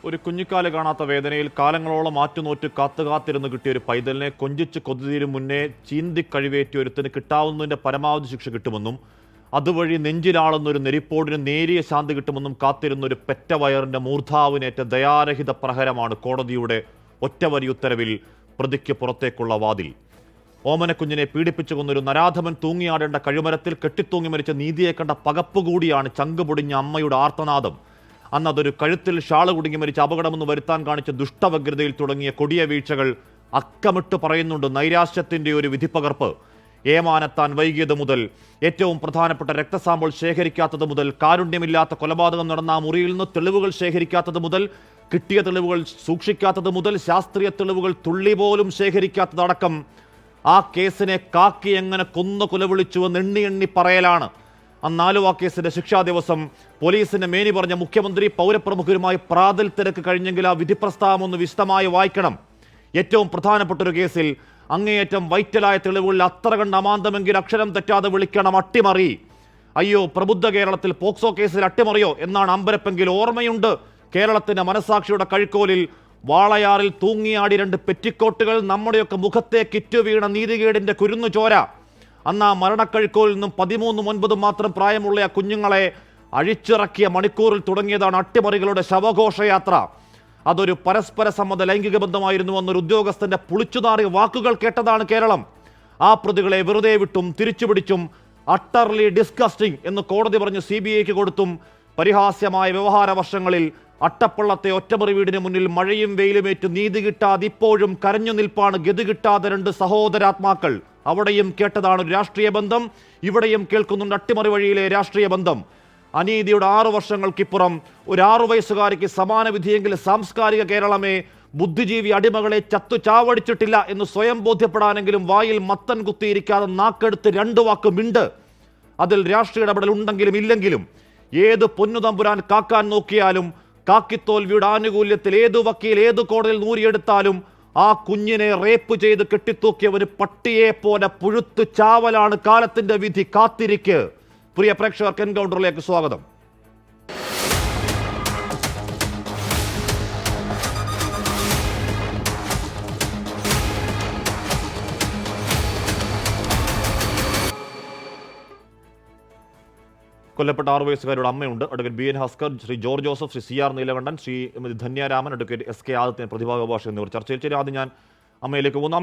ഒരു കുഞ്ഞിക്കാല് കാണാത്ത വേദനയിൽ കാലങ്ങളോളം ആറ്റുനോറ്റ് കാത്തുകാത്തിരുന്ന് കിട്ടിയ ഒരു പൈതലിനെ കൊഞ്ചിച്ച് കൊതിതീരും മുന്നേ ചീന്തി കഴിവേറ്റിയ ഒരുത്തിന് കിട്ടാവുന്നതിന്റെ പരമാവധി ശിക്ഷ കിട്ടുമെന്നും അതുവഴി നെഞ്ചിലാളുന്ന ഒരു നെരിപ്പോടിന് നേരിയ ശാന്തി കിട്ടുമെന്നും കാത്തിരുന്ന ഒരു പെറ്റ വയറിന്റെ മൂർധാവിനേറ്റ ദയാരഹിത പ്രഹരമാണ് കോടതിയുടെ ഒറ്റവരി ഉത്തരവിൽ പ്രതിക്ക് പുറത്തേക്കുള്ള വാതിൽ. ഓമനക്കുഞ്ഞിനെ പീഡിപ്പിച്ചു കൊന്നൊരു നരാധമൻ തൂങ്ങിയാടേണ്ട കഴിമരത്തിൽ കെട്ടിത്തൂങ്ങി മരിച്ച നീതിയെ കണ്ട പകപ്പുകൂടിയാണ് ചങ്കുപൊടിഞ്ഞ അമ്മയുടെ ആർത്തനാദം. അന്ന് അതൊരു കഴുത്തിൽ ഷാള് കുടുങ്ങി മരിച്ച അപകടമെന്ന് വരുത്താൻ കാണിച്ച ദുഷ്ടവ്യഗ്രതയിൽ തുടങ്ങിയ കൊടിയ വീഴ്ചകൾ അക്കമിട്ട് പറയുന്നുണ്ട് നൈരാശ്യത്തിന്റെ ഒരു വിധിപ്പകർപ്പ്. ഏമാനെത്താൻ വൈകിയത് മുതൽ, ഏറ്റവും പ്രധാനപ്പെട്ട രക്തസാമ്പിൾ ശേഖരിക്കാത്തത് മുതൽ, കാരുണ്യമില്ലാത്ത കൊലപാതകം നടന്ന ആ മുറിയിൽ നിന്ന് തെളിവുകൾ ശേഖരിക്കാത്തത് മുതൽ, കിട്ടിയ തെളിവുകൾ സൂക്ഷിക്കാത്തത് മുതൽ, ശാസ്ത്രീയ തെളിവുകൾ തുള്ളി പോലും ശേഖരിക്കാത്തതടക്കം ആ കേസിനെ കാക്കി എങ്ങനെ കൊന്നു കുലവിളിച്ചുവെന്ന് എണ്ണി എണ്ണി പറയലാണ്. അന്നാലുവ കേസിന്റെ ശിക്ഷാ ദിവസം പോലീസിന്റെ മേനി പറഞ്ഞ മുഖ്യമന്ത്രി പൗരപ്രമുഖരുമായി പ്രാതൽ തിരക്ക് കഴിഞ്ഞെങ്കിൽ ആ വിധി പ്രസ്താവം ഒന്ന് വിശദമായി വായിക്കണം. ഏറ്റവും പ്രധാനപ്പെട്ട ഒരു കേസിൽ അങ്ങേയറ്റം വൈറ്റലായ തെളിവുകളിൽ അത്ര കണ്ട് അമാന്തമെങ്കിൽ അക്ഷരം തെറ്റാതെ വിളിക്കണം അട്ടിമറി. അയ്യോ, പ്രബുദ്ധ കേരളത്തിൽ പോക്സോ കേസിൽ അട്ടിമറിയോ എന്നാണ് അമ്പരപ്പെങ്കിൽ ഓർമ്മയുണ്ട്. കേരളത്തിന്റെ മനസാക്ഷിയുടെ കഴുക്കോലിൽ വാളയാറിൽ തൂങ്ങിയാടി രണ്ട് പെറ്റിക്കോട്ടുകൾ നമ്മുടെയൊക്കെ മുഖത്തെ കിറ്റു വീണ നീതികേടിന്റെ കുരുന്നു ചോര. അന്ന് ആ മരണക്കഴുക്കോലിൽ നിന്നും 13-9 മാത്രം പ്രായമുള്ള ആ കുഞ്ഞുങ്ങളെ അഴിച്ചിറക്കിയ മണിക്കൂറിൽ തുടങ്ങിയതാണ് അട്ടിമറികളുടെ ശവഘോഷയാത്ര. അതൊരു പരസ്പര സമ്മത ലൈംഗിക ബന്ധമായിരുന്നു എന്നൊരു ഉദ്യോഗസ്ഥന്റെ പുളിച്ചുനാറിയ വാക്കുകൾ കേട്ടതാണ് കേരളം. ആ പ്രതികളെ വെറുതെ വിട്ടും തിരിച്ചുപിടിച്ചും അട്ടർലി ഡിസ്കസ്റ്റിംഗ് എന്ന് കോടതി പറഞ്ഞ് CBIക്ക് കൊടുത്തും പരിഹാസ്യമായ വ്യവഹാര വർഷങ്ങളിൽ അട്ടപ്പള്ളത്തെ ഒറ്റമുറി വീടിന് മുന്നിൽ മഴയും വെയിലുമേറ്റ് നീതി കിട്ടാതെ ഇപ്പോഴും കരഞ്ഞു നിൽപ്പാണ് ഗതി കിട്ടാതെ രണ്ട് സഹോദരാത്മാക്കൾ. അവിടെയും കേട്ടതാണ് ഒരു രാഷ്ട്രീയ ബന്ധം, ഇവിടെയും കേൾക്കുന്നുണ്ട് അട്ടിമറി വഴിയിലെ രാഷ്ട്രീയ ബന്ധം. അനീതിയുടെ 6 വർഷങ്ങൾക്കിപ്പുറം ഒരു 6 വയസ്സുകാരിക്ക് സമാന വിധിയെങ്കിൽ സാംസ്കാരിക കേരളമേ ബുദ്ധിജീവി അടിമകളെ ചത്തു ചാവടിച്ചിട്ടില്ല എന്ന് സ്വയം ബോധ്യപ്പെടാനെങ്കിലും വായിൽ മത്തൻ കുത്തിയിരിക്കാതെ നാക്കെടുത്ത് 2 വാക്ക് മിണ്ട്. അതിൽ രാഷ്ട്രീയ ഇടപെടൽ ഉണ്ടെങ്കിലും ഇല്ലെങ്കിലും ഏത് പൊന്നുതമ്പുരാൻ കാക്കാൻ നോക്കിയാലും കാക്കിത്തോൽവിയുടെ ആനുകൂല്യത്തിൽ ഏതു വക്കീൽ ഏത് കോടതിയിൽ നൂരിയെടുത്താലും ആ കുഞ്ഞിനെ റേപ്പ് ചെയ്ത് കെട്ടിത്തൂക്കിയവന് പട്ടിയെ പോലെ പുഴുത്ത് ചാവലാണ് കാലത്തിന്റെ വിധി. കാത്തിരിക്ക്. പ്രിയ പ്രേക്ഷകർക്ക് എൻകൗണ്ടറിലേക്ക് സ്വാഗതം. കൊല്ലപ്പെട്ട 6 വയസ്സുകാരുടെ അമ്മയുണ്ട്. Advocate BN Haskar, Shri George Joseph, Shri CR Neelakandan, Shri Dhanyaraman, advocate SK Adithyan, Prathibha Gopash എന്നിവർ ചർച്ചയിൽ ചേരും. ആദ്യം ഞാൻ അമ്മയിലേക്ക് പോകുന്നു.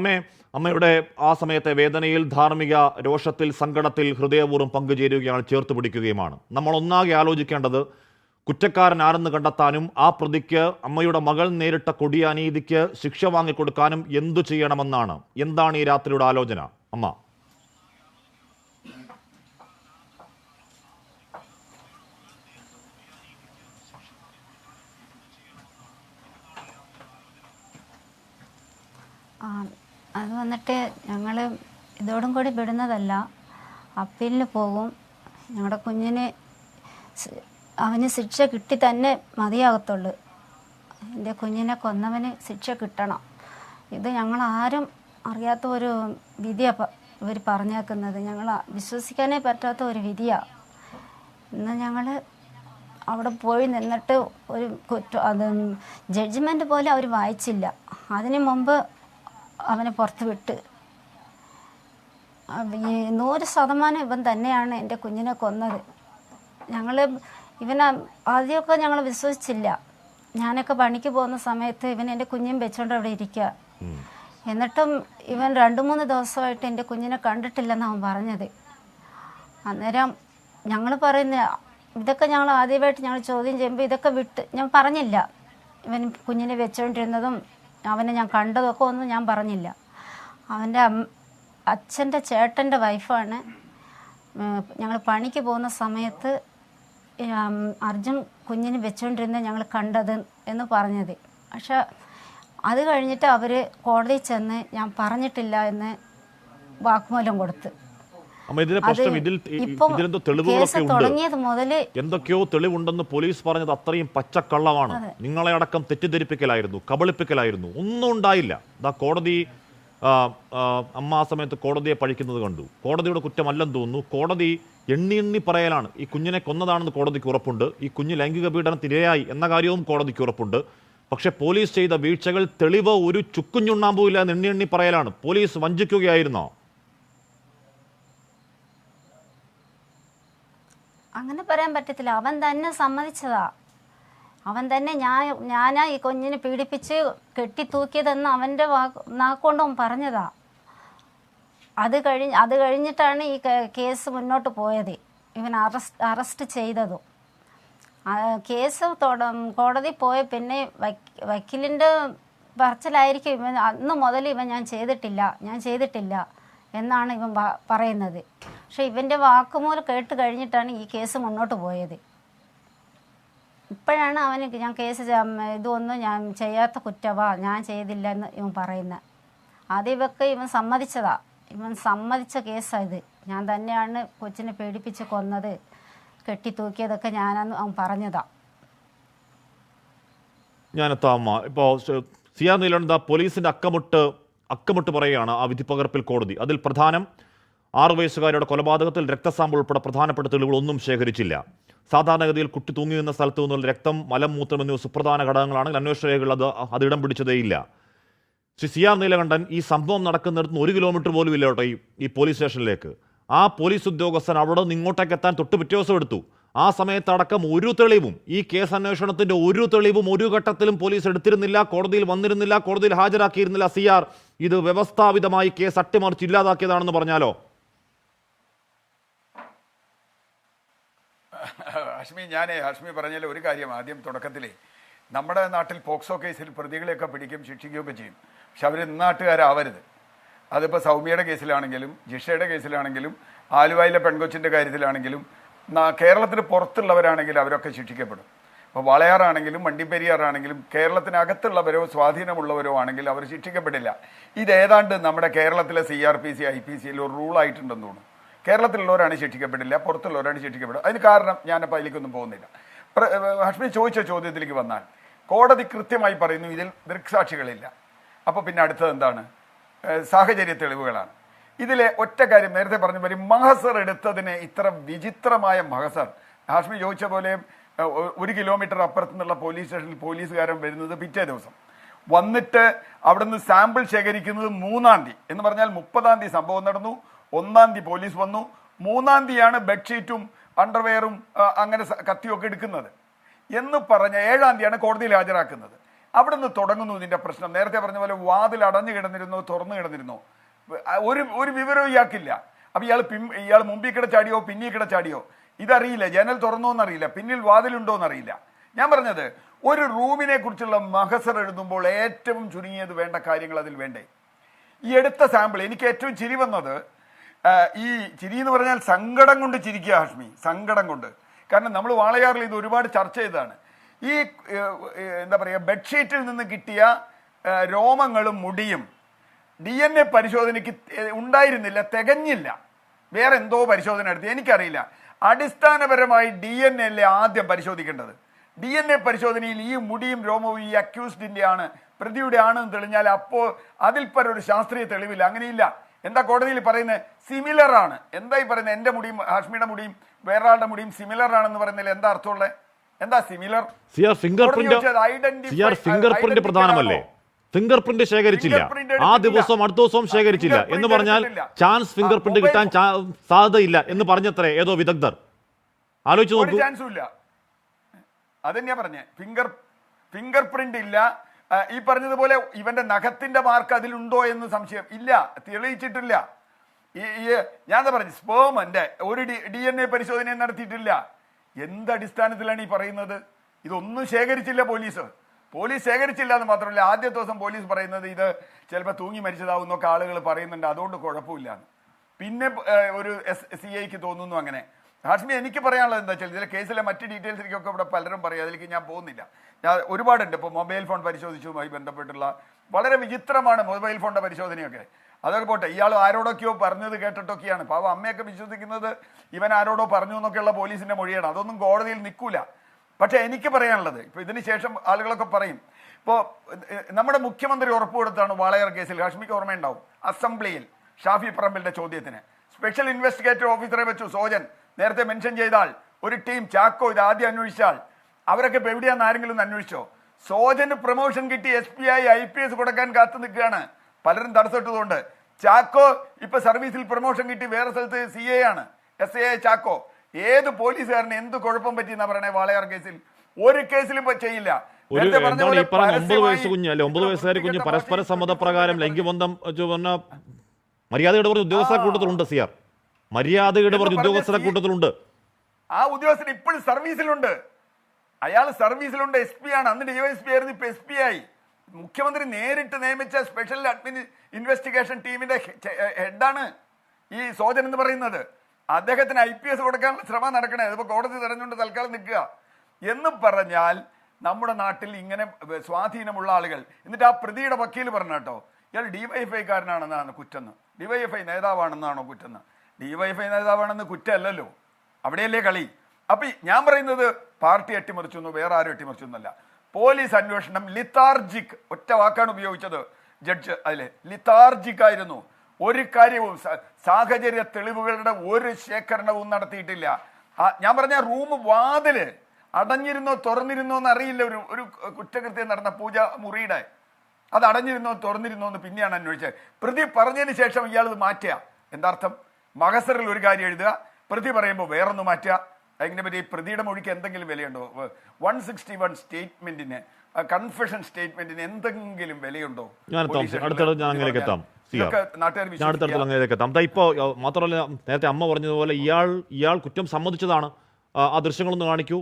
അമ്മയുടെ ആ സമയത്തെ വേദനയിൽ, ധാർമ്മിക രോഷത്തിൽ, സങ്കടത്തിൽ ഹൃദയപൂർവ്വം പങ്കുചേരുകയാണ്, ചേർത്ത് പിടിക്കുകയുമാണ്. നമ്മൾ ഒന്നാകെ ആലോചിക്കേണ്ടത് കുറ്റക്കാരൻ ആരെന്ന് കണ്ടെത്താനും ആ പ്രതിക്ക്, അമ്മയുടെ മകൾ നേരിട്ട കൊടിയ അനീതിക്ക് ശിക്ഷ വാങ്ങിക്കൊടുക്കാനും എന്തു ചെയ്യണമെന്നാണ്. എന്താണ് ഈ രാത്രിയുടെ ആലോചന അമ്മ? അത് വന്നിട്ട് ഞങ്ങൾ ഇതോടും കൂടി വിടുന്നതല്ല, അപ്പീലിന് പോകും. ഞങ്ങളുടെ കുഞ്ഞിന് അവന് ശിക്ഷ കിട്ടി തന്നെ മതിയാകത്തുള്ളൂ. എൻ്റെ കുഞ്ഞിനെ കൊന്നവന് ശിക്ഷ കിട്ടണം. ഇത് ഞങ്ങളാരും അറിയാത്ത ഒരു വിധിയാണ് ഇവർ പറഞ്ഞേക്കുന്നത്. ഞങ്ങൾ വിശ്വസിക്കാനേ പറ്റാത്ത ഒരു വിധിയാണ്. ഇന്ന് ഞങ്ങൾ അവിടെ പോയി നിന്നിട്ട് ഒരു അത് ജഡ്ജ്മെൻറ്റ് പോലും അവർ വായിച്ചില്ല. അതിനു മുമ്പ് അവനെ പുറത്ത് വിട്ട്. 100% ഇവൻ തന്നെയാണ് എൻ്റെ കുഞ്ഞിനെ കൊന്നത്. ഇവനെ ആദ്യമൊക്കെ ഞങ്ങൾ വിശ്വസിച്ചില്ല. ഞാനൊക്കെ പണിക്ക് പോകുന്ന സമയത്ത് ഇവൻ എൻ്റെ കുഞ്ഞും വെച്ചോണ്ട് അവിടെ ഇരിക്കുക. എന്നിട്ടും ഇവൻ 2-3 ദിവസമായിട്ട് എൻ്റെ കുഞ്ഞിനെ കണ്ടിട്ടില്ലെന്ന് അവൻ പറഞ്ഞത്. അന്നേരം ഞങ്ങൾ പറയുന്ന ഇതൊക്കെ ഞങ്ങൾ ആദ്യമായിട്ട് ഞങ്ങൾ ചോദ്യം ചെയ്യുമ്പോൾ ഇതൊക്കെ വിട്ട് ഞാൻ പറഞ്ഞില്ല. ഇവൻ കുഞ്ഞിനെ വെച്ചുകൊണ്ടിരുന്നതും അവനെ ഞാൻ കണ്ടതൊക്കെ ഒന്നും ഞാൻ പറഞ്ഞില്ല. അവൻ്റെ അച്ഛൻ്റെ ചേട്ടൻ്റെ വൈഫാണ് ഞങ്ങൾ പണിക്ക് പോകുന്ന സമയത്ത് അർജുൻ കുഞ്ഞിന് വെച്ചുകൊണ്ടിരുന്നത് ഞങ്ങൾ കണ്ടത് എന്ന് പറഞ്ഞത്. പക്ഷെ അത് കഴിഞ്ഞിട്ട് അവർ കോടതിയിൽ ചെന്ന് ഞാൻ പറഞ്ഞിട്ടില്ല എന്ന് വാക്കുമൂലം കൊടുത്ത്. തുടങ്ങിയത് മുതൽ എന്തൊക്കെയോ തെളിവുണ്ടെന്ന് പോലീസ് പറഞ്ഞത് അത്രയും പച്ചക്കള്ളമാണ്. നിങ്ങളെ അടക്കം തെറ്റിദ്ധരിപ്പിക്കലായിരുന്നു, കബളിപ്പിക്കലായിരുന്നു. ഒന്നും ഉണ്ടായില്ല. കോടതി അമ്മ ആ സമയത്ത് കോടതിയെ പഴിക്കുന്നത് കണ്ടു. കോടതിയുടെ കുറ്റമല്ലെന്ന് തോന്നുന്നു. കോടതി എണ്ണി എണ്ണി പറയലാണ്. ഈ കുഞ്ഞിനെ കൊന്നതാണെന്ന് കോടതിക്ക് ഉറപ്പുണ്ട്. ഈ കുഞ്ഞ് ലൈംഗിക പീഡനത്തിനിരയായി എന്ന കാര്യവും കോടതിക്ക് ഉറപ്പുണ്ട്. പക്ഷെ പോലീസ് ചെയ്ത വീഴ്ചകൾ തെളിവ് ഒരു ചുക്കുഞ്ഞുണ്ണാമ്പുമില്ല എന്ന് എണ്ണി എണ്ണി പറയലാണ്. പോലീസ് വഞ്ചിക്കുകയായിരുന്നോ? അങ്ങനെ പറയാൻ പറ്റത്തില്ല. അവൻ തന്നെ സമ്മതിച്ചതാ. അവൻ തന്നെ ഞാനാ ഈ കുഞ്ഞിനെ പീഡിപ്പിച്ച് കെട്ടിത്തൂക്കിയതെന്ന് അവൻ്റെ നാക്കൊണ്ടും പറഞ്ഞതാ. അത് കഴിഞ്ഞിട്ടാണ് ഈ കേസ് മുന്നോട്ട് പോയത്. ഇവൻ അറസ്റ്റ് ചെയ്തതും കേസ് കോടതി പോയ പിന്നെ വക്കീലിൻ്റെ പറച്ചിലായിരിക്കും ഇവൻ അന്ന് മുതൽ ഞാൻ ചെയ്തിട്ടില്ല എന്നാണ് ഇവൻ പറയുന്നത്. പക്ഷെ ഇവൻ്റെ വാക്കുമൂലം കേട്ട് കഴിഞ്ഞിട്ടാണ് ഈ കേസ് മുന്നോട്ട് പോയത്. ഇപ്പോഴാണ് അവന് ഞാൻ കേസ് ഇതൊന്നും ഞാൻ ചെയ്യാത്ത കുറ്റവാ, ഞാൻ ചെയ്തില്ല എന്ന് ഇവൻ പറയുന്നത്. ആദ്യമൊക്കെ ഇവൻ സമ്മതിച്ച കേസാണ് ഇത്. ഞാൻ തന്നെയാണ് കൊച്ചിനെ പേടിപ്പിച്ച് കൊന്നത്, കെട്ടിത്തൂക്കിയതൊക്കെ ഞാനെന്ന് അവൻ പറഞ്ഞതാ. ഞാനെത്താം. ഇപ്പോൾ സിയാർ നീലകണ്ഠ പോലീസിന്റെ അക്കമിട്ട് പറയുകയാണ് ആ വിധിപ്പകർപ്പിൽ കോടതി. അതിൽ പ്രധാനം 6 വയസ്സുകാരിയുടെ കൊലപാതകത്തിൽ രക്തസാമ്പിൾ ഉൾപ്പെടെ പ്രധാനപ്പെട്ട തെളിവുകളൊന്നും ശേഖരിച്ചില്ല. സാധാരണഗതിയിൽ കുട്ടി തൂങ്ങി നിന്ന സ്ഥലത്തു നിന്നുള്ള രക്തം, മലം, മൂത്രം എന്നിവ സുപ്രധാന ഘടകങ്ങളാണെങ്കിൽ അന്വേഷണ രേഖകൾ അത് ഇടം പിടിച്ചതേയില്ല. ശ്രീ സിയാർ നീലകണ്ഠൻ, ഈ സംഭവം നടക്കുന്നിടത്ത് 1 കിലോമീറ്റർ പോലും ഇല്ല കേട്ടോ ഈ പോലീസ് സ്റ്റേഷനിലേക്ക്. ആ പോലീസ് ഉദ്യോഗസ്ഥൻ അവിടെ നിന്ന് ഇങ്ങോട്ടേക്ക് എത്താൻ തൊട്ട് പിറ്റേ ദിവസം എടുത്തു. ആ സമയത്തടക്കം ഒരു തെളിവും, ഈ കേസ് അന്വേഷണത്തിന്റെ ഒരു തെളിവും ഒരു ഘട്ടത്തിലും പോലീസ് എടുത്തിരുന്നില്ല, കോടതിയിൽ വന്നിരുന്നില്ല, കോടതിയിൽ ഹാജരാക്കിയിരുന്നില്ല. സിയാർ, ഇത് വ്യവസ്ഥാപിതമായി കേസ് അട്ടിമറിച്ച് ഇല്ലാതാക്കിയതാണെന്ന് പറഞ്ഞാലോ? ഹഷ്മി പറഞ്ഞാൽ ഒരു കാര്യം ആദ്യം തുടക്കത്തിലേ, നമ്മുടെ നാട്ടിൽ പോക്സോ കേസിൽ പ്രതികളെയൊക്കെ പിടിക്കും, ശിക്ഷിക്കുകയൊക്കെ ചെയ്യും. പക്ഷെ അവർ നാട്ടുകാരാവരുത്. അതിപ്പോൾ സൗമ്യയുടെ കേസിലാണെങ്കിലും ജിഷയുടെ കേസിലാണെങ്കിലും ആലുവയിലെ പെൺകൊച്ചിൻ്റെ കാര്യത്തിലാണെങ്കിലും കേരളത്തിന് പുറത്തുള്ളവരാണെങ്കിലും അവരൊക്കെ ശിക്ഷിക്കപ്പെടും. അപ്പോൾ വാളയാറാണെങ്കിലും വണ്ടിപ്പെരിയാറാണെങ്കിലും കേരളത്തിനകത്തുള്ളവരോ സ്വാധീനമുള്ളവരോ ആണെങ്കിൽ അവർ ശിക്ഷിക്കപ്പെടില്ല. ഇതേതാണ്ട് നമ്മുടെ കേരളത്തിലെ CRPC IPC ഒരു റൂളായിട്ടുണ്ടെന്ന് തോന്നുന്നു. കേരളത്തിലുള്ളവരാണ് ശിക്ഷിക്കപ്പെടില്ല, പുറത്തുള്ളവരാണ് ശിക്ഷിക്കപ്പെടുക. അതിന് കാരണം ഞാനപ്പോൾ അതിലേക്കൊന്നും പോകുന്നില്ല. ഹഷ്മി ചോദിച്ച ചോദ്യത്തിലേക്ക് വന്നാൽ കോടതി കൃത്യമായി പറയുന്നു ഇതിൽ ദൃക്സാക്ഷികളില്ല. അപ്പോൾ പിന്നെ അടുത്തത് എന്താണ്? സാഹചര്യ തെളിവുകളാണ്. ഇതിലെ ഒറ്റ കാര്യം നേരത്തെ പറഞ്ഞ പോലെ മഹസർ എടുത്തതിന് ഇത്ര വിചിത്രമായ മഹസർ. ഹാഷ്മി ചോദിച്ച പോലെ 1 കിലോമീറ്റർ അപ്പുറത്തു നിന്നുള്ള പോലീസ് സ്റ്റേഷനിൽ പോലീസുകാരൻ വരുന്നത് പിറ്റേ ദിവസം വന്നിട്ട് അവിടുന്ന് സാമ്പിൾ ശേഖരിക്കുന്നത് 3-ാം തീയതി എന്ന് പറഞ്ഞാൽ 30-ാം തീയതി സംഭവം നടന്നു, 1-ാം തീയതി പോലീസ് വന്നു, 3-ാം തീയതിയാണ് ബെഡ്ഷീറ്റും അണ്ടർവെയറും അങ്ങനെ കത്തിയൊക്കെ എടുക്കുന്നത് എന്ന് പറഞ്ഞ 7-ാം തീയതിയാണ് കോടതിയിൽ ഹാജരാക്കുന്നത്. അവിടുന്ന് തുടങ്ങുന്നു ഇതിന്റെ പ്രശ്നം. നേരത്തെ പറഞ്ഞ പോലെ വാതിൽ അടഞ്ഞു കിടന്നിരുന്നോ തുറന്നു കിടന്നിരുന്നോ ഒരു വിവരവും ഇയാൾക്കില്ല. അപ്പൊ ഇയാൾ മുമ്പിൽ കിട ചാടിയോ പിന്നിൽ കിട ചാടിയോ ഇതറിയില്ല. ജനൽ തുറന്നോന്നറിയില്ല, പിന്നിൽ വാതിലുണ്ടോന്നറിയില്ല. ഞാൻ പറഞ്ഞത് ഒരു റൂമിനെ കുറിച്ചുള്ള മഹസർ എഴുതുമ്പോൾ ഏറ്റവും ചുരുങ്ങിയത് വേണ്ട കാര്യങ്ങൾ അതിൽ വേണ്ടേ? ഈ എടുത്ത സാമ്പിൾ എനിക്ക് ഏറ്റവും ചിരി വന്നത്, ഈ ചിരി എന്ന് പറഞ്ഞാൽ സങ്കടം കൊണ്ട് ചിരിക്കുക ഹാഷ്മി, സങ്കടം കൊണ്ട്. കാരണം നമ്മൾ വാളയാറിൽ ഇത് ഒരുപാട് ചർച്ച ചെയ്തതാണ്. ഈ എന്താ പറയുക, ബെഡ്ഷീറ്റിൽ നിന്ന് കിട്ടിയ രോമങ്ങളും മുടിയും DNA പരിശോധനയ്ക്ക് ഉണ്ടായിരുന്നില്ല, തികഞ്ഞില്ല. വേറെ എന്തോ പരിശോധന നടത്തി, എനിക്കറിയില്ല. അടിസ്ഥാനപരമായി DNA അല്ലേ ആദ്യം പരിശോധിക്കേണ്ടത്. DNA പരിശോധനയിൽ ഈ മുടിയും രോമവും ഈ അക്യൂസ്ഡിന്റെ ആണ്, പ്രതിയുടെ ആണെന്ന് തെളിഞ്ഞാൽ അപ്പോൾ അതിൽ ഒരു ശാസ്ത്രീയ തെളിവില്ല. അങ്ങനെയില്ല. എന്താ കോടതിയിൽ പറയുന്നത്? സിമിലർ ആണ്. എന്തായി പറയുന്നത്? എൻ്റെ മുടിയും ഹാഷ്മിയുടെ മുടിയും വേറൊരാളുടെ മുടിയും സിമിലർ ആണെന്ന് പറയുന്നതിൽ എന്താ അർത്ഥമുള്ളത്? എന്താ സിമിലർ? ഫിംഗർ പ്രിന്റ് പ്രധാനമല്ലേ? ഫിംഗർ പ്രിന്റ് ശേഖരിച്ചില്ല, ആ ദിവസം അടുത്ത ദിവസവും ശേഖരിച്ചില്ല എന്ന് പറഞ്ഞാൽ ചാൻസ് ഫിംഗർ പ്രിന്റ് കിട്ടാൻ സാധ്യതയില്ല എന്ന് പറഞ്ഞത്രേ ഏതോ വിദഗ്ധർ. ആലോചിച്ച് നോക്കൂ. ചാൻസും ഇല്ല. അതെന്നെയാ പറഞ്ഞേ, ഫിംഗർ പ്രിന്റ് ഇല്ല. ഈ പറഞ്ഞതുപോലെ ഇവന്റെ നഖത്തിന്റെ മാർക്ക് അതിലുണ്ടോ എന്ന് സംശയം ഇല്ല, തെളിയിച്ചിട്ടില്ല. ഞാൻ എന്താ പറഞ്ഞു, സ്പേമിന്റെ ഒരു DNA പരിശോധന നടത്തിയിട്ടില്ല. എന്തടിസ്ഥാനത്തിലാണ് ഈ പറയുന്നത്? ഇതൊന്നും ശേഖരിച്ചില്ല പോലീസ് ശേഖരിച്ചില്ല എന്ന് മാത്രമല്ല, ആദ്യ ദിവസം പോലീസ് പറയുന്നത് ഇത് ചിലപ്പോൾ തൂങ്ങി മരിച്ചതാവുന്നൊക്കെ ആളുകൾ പറയുന്നുണ്ട്, അതുകൊണ്ട് കുഴപ്പമില്ല. പിന്നെ ഒരു CIക്ക് തോന്നുന്നു അങ്ങനെ. ഹാഷ്മി, എനിക്ക് പറയാനുള്ളത് എന്താ വെച്ചാൽ ഇതിലെ കേസിലെ മറ്റ് ഡീറ്റെയിൽസിലേക്കൊക്കെ ഇവിടെ പലരും പറയും, അതിലേക്ക് ഞാൻ പോകുന്നില്ല. ഞാൻ ഒരുപാടുണ്ട്. ഇപ്പോൾ മൊബൈൽ ഫോൺ പരിശോധിച്ചതുമായി ബന്ധപ്പെട്ടുള്ള വളരെ വിചിത്രമാണ് മൊബൈൽ ഫോണിന്റെ പരിശോധനയൊക്കെ. അതൊക്കെ പോട്ടെ, ഇയാൾ ആരോടൊക്കെയോ പറഞ്ഞത് കേട്ടിട്ടൊക്കെയാണ്. പാവം അമ്മയൊക്കെ വിശ്വസിക്കുന്നത് ഇവൻ ആരോടോ പറഞ്ഞു എന്നൊക്കെയുള്ള പോലീസിന്റെ മൊഴിയാണ്. അതൊന്നും കോടതിയിൽ നിൽക്കൂല. പക്ഷെ എനിക്ക് പറയാനുള്ളത്, ഇപ്പൊ ഇതിന് ശേഷം ആളുകളൊക്കെ പറയും, ഇപ്പോൾ നമ്മുടെ മുഖ്യമന്ത്രി ഉറപ്പ് കൊടുത്താണ് വാളയാർ കേസിൽ, ഹാഷ്മിക്ക് ഓർമ്മയുണ്ടാവും, അസംബ്ലിയിൽ ഷാഫി പറമ്പിലിന്റെ ചോദ്യത്തിന് സ്പെഷ്യൽ ഇൻവെസ്റ്റിഗേറ്റീവ് ഓഫീസറെ വെച്ചു. സോജൻ നേരത്തെ മെൻഷൻ ചെയ്താൽ ഒരു ടീം, ചാക്കോ ഇത് ആദ്യം അന്വേഷിച്ചാൽ അവരൊക്കെ ഇപ്പൊ എവിടെയാന്ന് ആരെങ്കിലും ഒന്ന് അന്വേഷിച്ചോ? സോജന് പ്രൊമോഷൻ കിട്ടി SP ആയി IPS കൊടുക്കാൻ കാത്തു നിൽക്കുകയാണ്. പലരും തടസ്സപ്പെട്ടതുകൊണ്ട്. ചാക്കോ ഇപ്പൊ സർവീസിൽ പ്രൊമോഷൻ കിട്ടി വേറെ സ്ഥലത്ത് CA ആണ്. SA ചാക്കോ. ഏത് പോലീസുകാരന് എന്ത് കുഴപ്പം പറ്റിയെന്നാ പറയണേ? വാളയാർ കേസിൽ ഒരു കേസിലും ചെയ്യില്ല. ഒരു എന്താണ് ഈ പറഞ്ഞ 9 വയസ്സ് കുഞ്ഞ് അല്ലെ 9 വയസ്സുകാരി കുഞ്ഞ് പരസ്പര സമ്മതപ്രകാരം ലൈംഗികബന്ധം മര്യാദയുടെ പറഞ്ഞ ഉദ്യോഗസ്ഥ കൂട്ടത്തിലുണ്ട്. സിആർ മര്യാദയുടെ പറഞ്ഞ ഉദ്യോഗസ്ഥരുടെ കൂട്ടത്തിലുണ്ട്. ആ ഉദ്യോഗസ്ഥൻ ഇപ്പോഴും സർവീസിലുണ്ട്. അയാൾ സർവീസിലുണ്ട്. SP ആണ്. അന്ന് DYSP ആയിരുന്നു, ഇപ്പൊ SP ആയി. മുഖ്യമന്ത്രി നേരിട്ട് നിയമിച്ച സ്പെഷ്യൽ ഇൻവെസ്റ്റിഗേഷൻ ടീമിന്റെ ഹെഡാണ് ഈ സോജൻ എന്ന് പറയുന്നത്. അദ്ദേഹത്തിന് IPS കൊടുക്കാനുള്ള ശ്രമം നടക്കണേ. അതിപ്പോ കോടതി തടഞ്ഞുകൊണ്ട് തൽക്കാലം നിൽക്കുക എന്ന് പറഞ്ഞാൽ നമ്മുടെ നാട്ടിൽ ഇങ്ങനെ സ്വാധീനമുള്ള ആളുകൾ. എന്നിട്ട് ആ പ്രതിയുടെ വക്കീൽ പറഞ്ഞു കേട്ടോ, ഇയാൾ DYFI കാരനാണെന്നാണ് കുറ്റം. DYFI നേതാവാണെന്നാണോ കുറ്റം? DYFI നേതാവാണെന്ന് കുറ്റമല്ലല്ലോ, അവിടെയല്ലേ കളി. അപ്പൊ ഞാൻ പറയുന്നത് പാർട്ടി അട്ടിമറിച്ചു, വേറെ ആരും അട്ടിമറിച്ചു എന്നല്ല. പോലീസ് അന്വേഷണം ലിത്താർജിക്, ഒറ്റ വാക്കാണ് ഉപയോഗിച്ചത് ജഡ്ജ്. അതിലെ ലിത്താർജിക് ആയിരുന്നു. ഒരു കാര്യവും സാഹചര്യ തെളിവുകളുടെ ഒരു ശേഖരണവും നടത്തിയിട്ടില്ല. ഞാൻ പറഞ്ഞ റൂം വാതില് അടഞ്ഞിരുന്നോ തുറന്നിരുന്നോ എന്ന് അറിയില്ല. ഒരു കുറ്റകൃത്യം നടന്ന പൂജ മുറിയുടെ അത് അടഞ്ഞിരുന്നോ തുറന്നിരുന്നോ എന്ന് പിന്നെയാണ് അന്വേഷിച്ചത്. പ്രതി പറഞ്ഞതിന് ശേഷം ഇയാളത് മാറ്റുക. എന്താർത്ഥം? മഹസറിൽ ഒരു കാര്യം എഴുതുക, പ്രതി പറയുമ്പോൾ വേറൊന്ന് മാറ്റുക. അതിനെ പറ്റി പ്രതിയുടെ മൊഴിക്ക് എന്തെങ്കിലും വിലയുണ്ടോ? 161 സ്റ്റേറ്റ്മെന്റിന്, കൺഫെഷൻ സ്റ്റേറ്റ്മെന്റിന് എന്തെങ്കിലും വിലയുണ്ടോ? ഇപ്പോ മാത്രമല്ല, നേരത്തെ അമ്മ പറഞ്ഞതുപോലെ ഇയാൾ കുറ്റം സമ്മതിച്ചതാണ്. ആ ദൃശ്യങ്ങളൊന്ന് കാണിക്കൂ.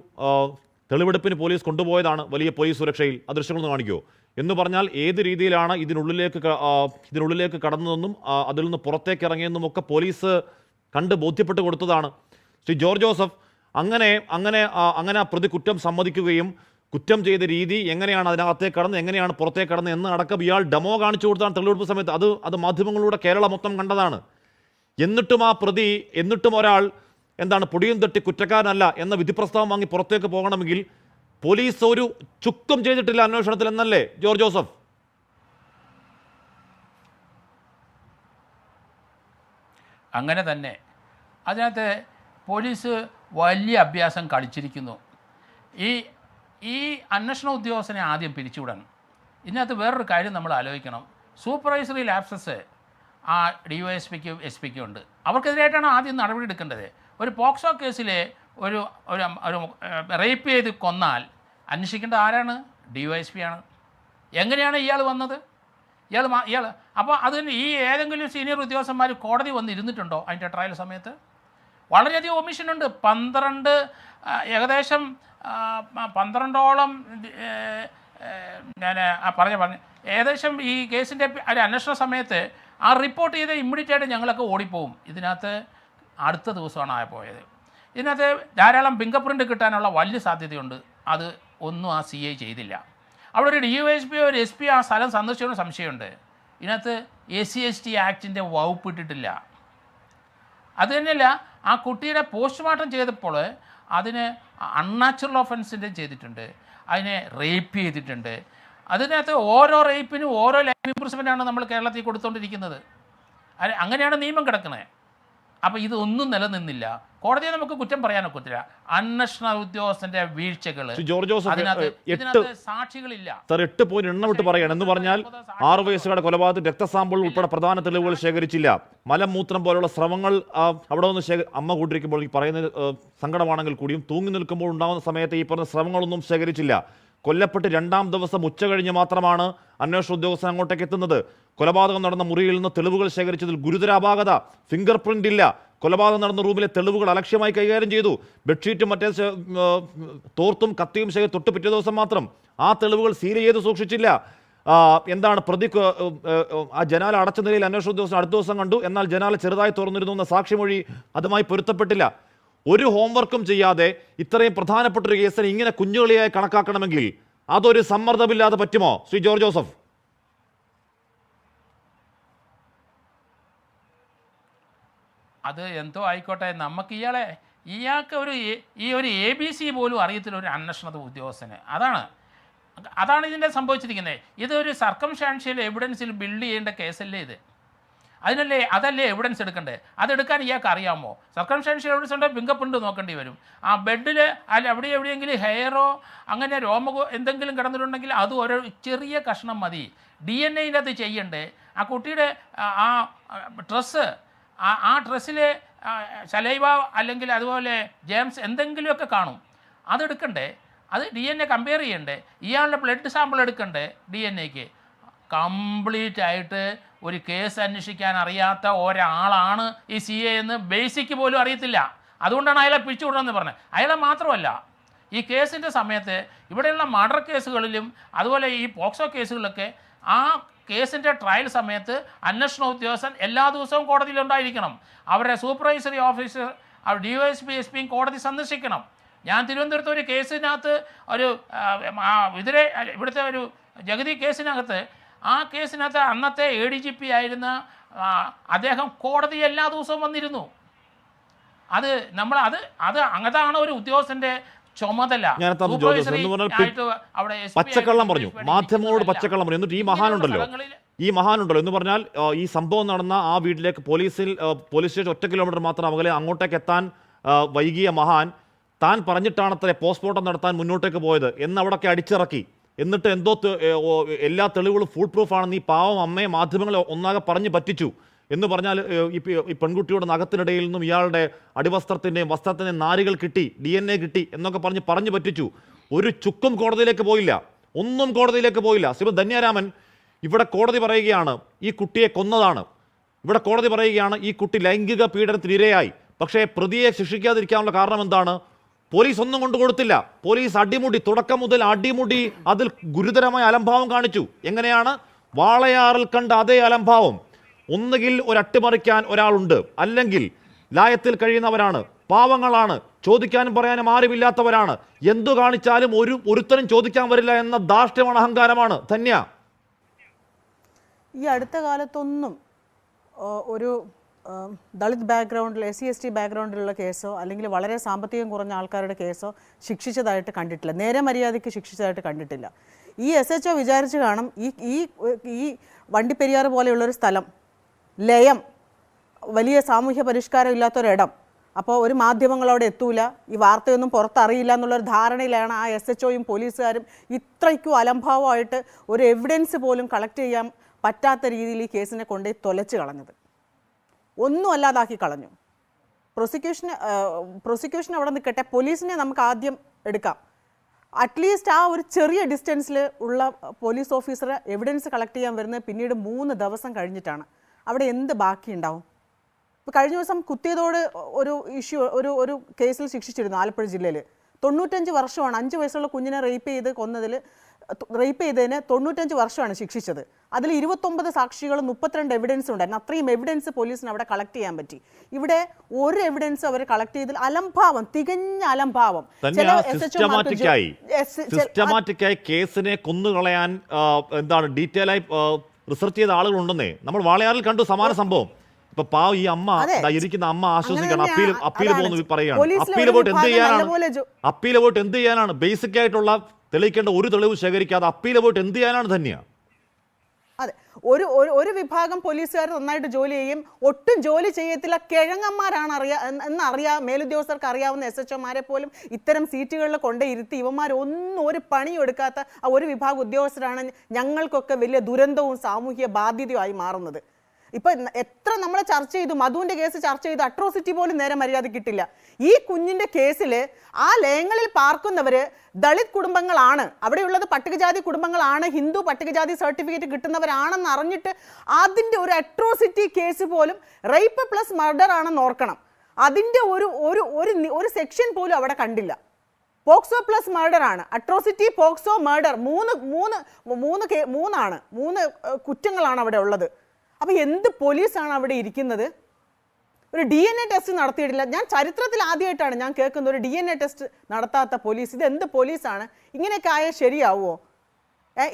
തെളിവെടുപ്പിന് പോലീസ് കൊണ്ടുപോയതാണ് വലിയ പോലീസ് സുരക്ഷയിൽ. ആ ദൃശ്യങ്ങളൊന്ന് കാണിക്കൂ എന്ന് പറഞ്ഞാൽ ഏത് രീതിയിലാണ് ഇതിനുള്ളിലേക്ക് കടന്നതെന്നും അതിൽ നിന്ന് പുറത്തേക്ക് ഇറങ്ങിയെന്നും ഒക്കെ പോലീസ് കണ്ട് ബോധ്യപ്പെട്ട് കൊടുത്തതാണ്. ശ്രീ ജോർജ് ജോസഫ്, അങ്ങനെ ആ പ്രതി കുറ്റം സമ്മതിക്കുകയും കുറ്റം ചെയ്ത രീതി എങ്ങനെയാണ് അതിനകത്തേക്ക് കടന്ന് എങ്ങനെയാണ് പുറത്തേക്ക് കടന്ന് എന്ന് അടക്കം ഇയാൾ ഡെമോ കാണിച്ചു കൊടുത്താണ് തെളിവെടുപ്പ് സമയത്ത്. അത് മാധ്യമങ്ങളിലൂടെ കേരളം മൊത്തം കണ്ടതാണ്. എന്നിട്ടും ഒരാൾ എന്താണ് പൊടിയും തട്ടി കുറ്റക്കാരനല്ല എന്ന വിധിപ്രസ്താവം വാങ്ങി പുറത്തേക്ക് പോകണമെങ്കിൽ പോലീസ് ഒരു ചുക്കും ചെയ്തിട്ടില്ല അന്വേഷണത്തിൽ എന്നല്ലേ ജോർജ് ജോസഫ്? അങ്ങനെ തന്നെ. അതിനകത്ത് പോലീസ് വലിയ അഭ്യാസം കളിച്ചിരിക്കുന്നു. ഈ അന്വേഷണ ഉദ്യോഗസ്ഥനെ ആദ്യം പിരിച്ചുവിടണം. ഇതിനകത്ത് വേറൊരു കാര്യം നമ്മൾ ആലോചിക്കണം. സൂപ്പർവൈസറി ലാപ്സസ് ആ DYSPക്കും SP-ക്കും ഉണ്ട്. അവർക്കെതിരായിട്ടാണ് ആദ്യം നടപടി എടുക്കേണ്ടത്. ഒരു പോക്സോ കേസിൽ ഒരു റേപ്പ് ചെയ്ത് കൊന്നാൽ അന്വേഷിക്കേണ്ടത് ആരാണ്? DYSP ആണ്. എങ്ങനെയാണ് ഇയാൾ വന്നത്? ഇയാൾ അപ്പോൾ അതിന് ഈ ഏതെങ്കിലും സീനിയർ ഉദ്യോഗസ്ഥന്മാർ കോടതി വന്ന് ഇരുന്നിട്ടുണ്ടോ അതിൻ്റെ ട്രയൽ സമയത്ത്? വളരെയധികം ഒമിഷനുണ്ട്. ഏകദേശം 12ഓളം ഞാൻ പറഞ്ഞു ഏകദേശം ഈ കേസിൻ്റെ അന്വേഷണ സമയത്ത് ആ റിപ്പോർട്ട് ചെയ്ത് ഇമ്മീഡിയറ്റായിട്ട് ഞങ്ങളൊക്കെ ഓടിപ്പോവും. ഇതിനകത്ത് അടുത്ത ദിവസമാണ് പോയത്. ഇതിനകത്ത് ധാരാളം ഫിംഗർ പ്രിൻ്റ് കിട്ടാനുള്ള വലിയ സാധ്യതയുണ്ട്. അത് ഒന്നും ആ CI ചെയ്തില്ല. അവിടെ ഒരു DYSP ഒരു SP ആ സ്ഥലം സന്ദർശിക്കുന്ന സംശയമുണ്ട്. ഇതിനകത്ത് SC/ST ആക്ടിൻ്റെ വകുപ്പ് ഇട്ടിട്ടില്ല. അത് തന്നെയല്ല, ആ കുട്ടിയുടെ പോസ്റ്റ്മോർട്ടം ചെയ്തപ്പോൾ അതിന് അൺനാച്ചുറൽ ഒഫൻസിൻ്റെ ചെയ്തിട്ടുണ്ട്, അതിനെ റേപ്പ് ചെയ്തിട്ടുണ്ട്. അതിനകത്ത് ഓരോ റേപ്പിനും ഓരോ ലൈഫ് ഇംപ്രൂവ്മെൻ്റാണ് നമ്മൾ കേരളത്തിൽ കൊടുത്തുകൊണ്ടിരിക്കുന്നത്. അങ്ങനെയാണ് നിയമം കിടക്കുന്നത്. അപ്പോൾ ഇതൊന്നും നിലനിന്നില്ല. കോടതിയെ നമുക്ക് കുറ്റം പറയാനൊക്കത്തില്ല. അന്വേഷണ ഉദ്യോഗസ്ഥന്റെ വീഴ്ചകൾ. സാക്ഷികളില്ല. 8 പോയിന്റ് എണ്ണമിട്ട് പറയണം എന്ന് പറഞ്ഞാൽ 6 വയസ്സുകാരുടെ കൊലപാതകത്തിൽ രക്തസാമ്പിൾ ഉൾപ്പെടെ പ്രധാന തെളിവുകൾ ശേഖരിച്ചില്ല. മലമൂത്രം പോലുള്ള സ്രവങ്ങൾ അവിടെ നിന്ന് അമ്മ കൂട്ടിരിക്കുമ്പോൾ പറയുന്ന സങ്കടമാണെങ്കിൽ കൂടിയും തൂങ്ങി നിൽക്കുമ്പോൾ ഉണ്ടാകുന്ന സമയത്ത് ഈ പറഞ്ഞ സ്രവങ്ങളൊന്നും ശേഖരിച്ചില്ല. കൊല്ലപ്പെട്ട് 2-ാം ദിവസം ഉച്ച കഴിഞ്ഞ് മാത്രമാണ് അന്വേഷണ ഉദ്യോഗസ്ഥൻ അങ്ങോട്ടേക്ക് എത്തുന്നത്. കൊലപാതകം നടന്ന മുറിയിൽ നിന്ന് തെളിവുകൾ ശേഖരിച്ചതിൽ ഗുരുതര അപാകത. ഫിംഗർ പ്രിന്റ് ഇല്ല. കൊലപാതകം നടന്ന റൂമിലെ തെളിവുകൾ അലക്ഷ്യമായി കൈകാര്യം ചെയ്തു. ബെഡ്ഷീറ്റും മറ്റേ തോർത്തും കത്തിയും ശേഖരിച്ച് തൊട്ട് പിറ്റേ ദിവസം മാത്രം ആ തെളിവുകൾ സീൽ ചെയ്ത് സൂക്ഷിച്ചില്ല. എന്താണ് പ്രതി ആ ജനാല അടച്ച നിലയിൽ അന്വേഷണ ഉദ്യോഗസ്ഥൻ അടുത്ത ദിവസം കണ്ടു. എന്നാൽ ജനാല ചെറുതായി തുറന്നിരുന്നു എന്ന സാക്ഷിമൊഴി അതുമായി പൊരുത്തപ്പെട്ടില്ല. ഒരു ഹോംവർക്കും ചെയ്യാതെ ഇത്രയും പ്രധാനപ്പെട്ട ഒരു കേസിനെ ഇങ്ങനെ കുഞ്ഞുകളിയായി കണക്കാക്കണമെങ്കിൽ അതൊരു സമ്മർദ്ദമില്ലാതെ പറ്റുമോ ശ്രീ ജോർജ് ജോസഫ്? അത് എന്തോ ആയിക്കോട്ടെ, നമുക്ക് ഇയാൾക്ക് ഒരു ABC പോലും അറിയത്തില്ല ഒരു അന്വേഷണ ഉദ്യോഗസ്ഥന്. അതാണ് ഇതിൻ്റെ സംഭവിച്ചിരിക്കുന്നത്. ഇതൊരു സർക്കംസ്റ്റാൻഷ്യൽ എവിഡൻസിൽ ബിൽഡ് ചെയ്യേണ്ട കേസല്ലേ ഇത്. അതല്ലേ എവിഡൻസ് എടുക്കണ്ടേ? അതെടുക്കാൻ ഇയാൾക്ക് അറിയാമോ? സർക്കംസ്റ്റാൻഷ്യൽ എവിഡൻസ് ഉണ്ടെങ്കിൽ ഫിംഗർ പ്രിൻ്റ് നോക്കേണ്ടി വരും. ആ ബെഡിൽ അല്ല എവിടെയെങ്കിലും ഹെയറോ അങ്ങനെ രോമകോ എന്തെങ്കിലും കിടന്നിട്ടുണ്ടെങ്കിൽ അത് ഒരു ചെറിയ കഷ്ണം മതി. DNA അത് ചെയ്യണ്ടേ? ആ കുട്ടിയുടെ ആ ഡ്രസ്സ്, ആ ഡ്രസ്സിൽ സലൈവ അല്ലെങ്കിൽ അതുപോലെ ജെംസ് എന്തെങ്കിലുമൊക്കെ കാണും, അതെടുക്കണ്ടേ? അത് DNA കമ്പയർ ചെയ്യണ്ടേ? ഇയാളുടെ ബ്ലഡ് സാമ്പിൾ എടുക്കണ്ടേ DNAക്ക്? കംപ്ലീറ്റ് ആയിട്ട് ഒരു കേസ് അന്വേഷിക്കാൻ അറിയാത്ത ഒരാളാണ് ഈ CA എന്ന് ബേസിക്ക് പോലും അറിയത്തില്ല. അതുകൊണ്ടാണ് അയാളെ പിടിച്ചുവിടണമെന്ന് പറഞ്ഞത്. അയാളെ മാത്രമല്ല, ഈ കേസിൻ്റെ സമയത്ത് ഇവിടെയുള്ള മർഡർ കേസുകളിലും അതുപോലെ ഈ പോക്സോ കേസുകളിലൊക്കെ ആ കേസിൻ്റെ ട്രയൽ സമയത്ത് അന്വേഷണ ഉദ്യോഗസ്ഥൻ എല്ലാ ദിവസവും കോടതിയിലുണ്ടായിരിക്കണം. അവരുടെ സൂപ്പർവൈസറി ഓഫീസർ, DYSP SP കോടതി സന്ദർശിക്കണം. ഞാൻ തിരുവനന്തപുരത്ത് ഒരു കേസിനകത്ത് ഇവിടുത്തെ ഒരു ജഗതി കേസിനകത്ത്, ആ കേസിനകത്ത് അന്നത്തെ ADGP ആയിരുന്ന അദ്ദേഹം കോടതി എല്ലാ ദിവസവും വന്നിരുന്നു. അതാണ് ഒരു ഉദ്യോഗസ്ഥൻ്റെ ചുമതല. പച്ചക്കള്ളം പറഞ്ഞു, മാധ്യമങ്ങളോട് പച്ചക്കള്ളം പറഞ്ഞു. എന്നിട്ട് ഈ മഹാനുണ്ടല്ലോ എന്ന് പറഞ്ഞാൽ ഈ സംഭവം നടന്ന ആ വീട്ടിലേക്ക് പോലീസ് സ്റ്റേഷൻ 1 കിലോമീറ്റർ മാത്രം അകലെ, അങ്ങോട്ടേക്ക് എത്താൻ വൈകിയ മഹാൻ താൻ പറഞ്ഞിട്ടാണത്രേ പോസ്റ്റ്മോർട്ടം നടത്താൻ മുന്നോട്ടേക്ക് പോയത് എന്ന് അവിടെയൊക്കെ അടിച്ചിറക്കി. എന്നിട്ട് എന്തോ എല്ലാ തെളിവുകളും ഫുൾ പ്രൂഫാണെന്ന് ഈ പാവം അമ്മയെ മാധ്യമങ്ങളെ ഒന്നാകെ പറഞ്ഞു പറ്റിച്ചു എന്ന് പറഞ്ഞാൽ ഈ പെൺകുട്ടിയുടെ നഖത്തിനിടയിൽ നിന്നും ഇയാളുടെ അടിവസ്ത്രത്തിൻ്റെയും വസ്ത്രത്തിൻ്റെയും നാരുകൾ കിട്ടി, DNA കിട്ടി എന്നൊക്കെ പറഞ്ഞു പറ്റിച്ചു. ഒരു ചുക്കും കോടതിയിലേക്ക് പോയില്ല, ഒന്നും കോടതിയിലേക്ക് പോയില്ല. ശ്രീമതി ധന്യാരാമൻ, ഇവിടെ കോടതി പറയുകയാണ് ഈ കുട്ടിയെ കൊന്നതാണ്. ഇവിടെ കോടതി പറയുകയാണ് ഈ കുട്ടി ലൈംഗിക പീഡനത്തിന് ഇരയായി. പക്ഷേ പ്രതിയെ ശിക്ഷിക്കാതിരിക്കാനുള്ള കാരണം എന്താണ്? പോലീസ് ഒന്നും കൊണ്ട് കൊടുത്തില്ല. പോലീസ് അടിമുടി, തുടക്കം മുതൽ അടിമുടി അതിൽ ഗുരുതരമായ അലംഭാവം കാണിച്ചു. എങ്ങനെയാണ്? വാളയാറിൽ കണ്ട അതേ അലംഭാവം. ഒന്നുകിൽ ഒരു അട്ടിമറിക്കാൻ ഒരാളുണ്ട്, അല്ലെങ്കിൽ ലായത്തിൽ കഴിയുന്നവരാണ്, പാവങ്ങളാണ്, ചോദിക്കാനും പറയാനും ആരുമില്ലാത്തവരാണ്, എന്തു കാണിച്ചാലും ഒരുത്തരും ചോദിക്കാൻ വരില്ല എന്ന ധാർഷ്ട്യമാണ്, അഹങ്കാരമാണ്. ധന്യ, ഈ അടുത്ത കാലത്തൊന്നും ഒരു ദളിത് ബാക്ക്ഗ്രൗണ്ടിൽ SC ST ബാക്ക്ഗ്രൗണ്ടിലുള്ള കേസോ അല്ലെങ്കിൽ വളരെ സാമ്പത്തികം കുറഞ്ഞ ആൾക്കാരുടെ കേസോ ശിക്ഷിച്ചതായിട്ട് കണ്ടിട്ടില്ല, നേരെ മര്യാദയ്ക്ക് ശിക്ഷിച്ചതായിട്ട് കണ്ടിട്ടില്ല. ഈ SHO വിചാരിച്ച് കാണും ഈ വണ്ടിപ്പെരിയാർ പോലെയുള്ളൊരു സ്ഥലം, ലയം, വലിയ സാമൂഹ്യ പരിഷ്കാരം ഇല്ലാത്തൊരിടം, അപ്പോൾ ഒരു മാധ്യമങ്ങളവിടെ എത്തൂല, ഈ വാർത്തയൊന്നും പുറത്തറിയില്ല എന്നുള്ളൊരു ധാരണയിലാണ് ആ SHOയും പോലീസുകാരും ഇത്രയ്ക്കും അലംഭാവമായിട്ട് ഒരു എവിഡൻസ് പോലും കളക്ട് ചെയ്യാൻ പറ്റാത്ത രീതിയിൽ ഈ കേസിനെ കൊണ്ടുപോയി തൊലച്ച് കളഞ്ഞത്. ഒന്നും അല്ലാതാക്കി കളഞ്ഞു. പ്രോസിക്യൂഷൻ അവിടെ നിൽക്കട്ടെ, പോലീസിനെ നമുക്ക് ആദ്യം എടുക്കാം. അറ്റ്ലീസ്റ്റ് ആ ഒരു ചെറിയ ഡിസ്റ്റൻസിൽ ഉള്ള പോലീസ് ഓഫീസർ എവിഡൻസ് കളക്ട് ചെയ്യാൻ വരുന്നത് പിന്നീട് 3 ദിവസം കഴിഞ്ഞിട്ടാണ്. അവിടെ എന്ത് ബാക്കിയുണ്ടാവും? ഇപ്പോൾ കഴിഞ്ഞ ദിവസം കുത്തിയതോട് ഒരു കേസിൽ ശിക്ഷിച്ചിരുന്നു ആലപ്പുഴ ജില്ലയിൽ. 95 വർഷമാണ് 5 വയസ്സുള്ള കുഞ്ഞിനെ റേപ്പ് ചെയ്തതിന് 95 വർഷമാണ് ശിക്ഷിച്ചത്. അതിൽ 29 സാക്ഷികളും 32 എവിഡൻസ് ഉണ്ടായിരുന്നു. അത്രയും എവിഡൻസ് പോലീസിന് അവിടെ കളക്ട് ചെയ്യാൻ പറ്റി. ഇവിടെ ഒരു എവിഡൻസ് അവർ കളക്ട് ചെയ്തതിൽ അലംഭാവം, തികഞ്ഞ അലംഭാവം. സിസ്റ്റമാറ്റിക്കായി കേസിനെ കൊന്നുകളയാൻ എന്താണ് ഡീറ്റെയിൽ ആയി റിസർച്ച് ചെയ്ത ആളുകളുണ്ടെന്നേ നമ്മൾ വാളയാറിൽ കണ്ടു സമാന സംഭവം. ഇപ്പൊ പാവം ഈ അമ്മ ഇരിക്കുന്ന അമ്മ ആശ്വസിക്കണം. അപ്പീൽ പോകുന്നു പറയുകയാണ്. അപ്പീൽ പോയിട്ട് എന്ത് ചെയ്യാനാണ്? ബേസിക് ആയിട്ടുള്ള തെളിയിക്കേണ്ട ഒരു തെളിവ് ശേഖരിക്കാതെ അപ്പീൽ പോയിട്ട് എന്ത് ചെയ്യാനാണ് ധന്യ? അതെ, ഒരു വിഭാഗം പോലീസുകാർ നന്നായിട്ട് ജോലി ചെയ്യും, ഒട്ടും ജോലി ചെയ്യത്തില്ല, കിഴങ്ങന്മാരാണ് മേലുദ്യോഗസ്ഥർക്ക് അറിയാവുന്ന SHOമാരെ പോലും ഇത്തരം സീറ്റുകളിൽ കൊണ്ടേ ഇരുത്തി ഇവന്മാരൊന്നും ഒരു പണിയും എടുക്കാത്ത ആ ഒരു വിഭാഗം ഉദ്യോഗസ്ഥരാണ് ഞങ്ങൾക്കൊക്കെ വലിയ ദുരന്തവും സാമൂഹ്യ ബാധ്യതയുമായി മാറുന്നത്. ഇപ്പം എത്ര നമ്മൾ ചർച്ച ചെയ്തു, മധുവിൻ്റെ കേസ് ചർച്ച ചെയ്തു, അട്രോസിറ്റി പോലും നേരെ മര്യാദ കിട്ടില്ല. ഈ കുഞ്ഞിൻ്റെ കേസിൽ ആ ലയങ്ങളിൽ പാർക്കുന്നവർ ദളിത് കുടുംബങ്ങളാണ്, അവിടെയുള്ളത് പട്ടികജാതി കുടുംബങ്ങളാണ്, ഹിന്ദു പട്ടികജാതി സർട്ടിഫിക്കറ്റ് കിട്ടുന്നവരാണെന്ന് അറിഞ്ഞിട്ട് അതിൻ്റെ ഒരു അട്രോസിറ്റി കേസ് പോലും റേപ്പ് പ്ലസ് മർഡർ ആണെന്ന് ഓർക്കണം. അതിൻ്റെ ഒരു സെക്ഷൻ പോലും അവിടെ കണ്ടില്ല. പോക്സോ പ്ലസ് മർഡർ ആണ്, അട്രോസിറ്റി, പോക്സോ, മർഡർ, മൂന്ന് കുറ്റങ്ങളാണ് അവിടെ ഉള്ളത്. അപ്പോൾ എന്ത് പോലീസാണ് അവിടെ ഇരിക്കുന്നത്? ഒരു DNA ടെസ്റ്റ് നടത്തിയിട്ടില്ല. ഞാൻ ചരിത്രത്തിൽ ആദ്യമായിട്ടാണ് ഞാൻ കേൾക്കുന്നത് ഒരു DNA ടെസ്റ്റ് നടത്താത്ത പോലീസ്. ഇത് എന്ത് പോലീസാണ്? ഇങ്ങനെയൊക്കെ ആയാൽ ശരിയാവുമോ?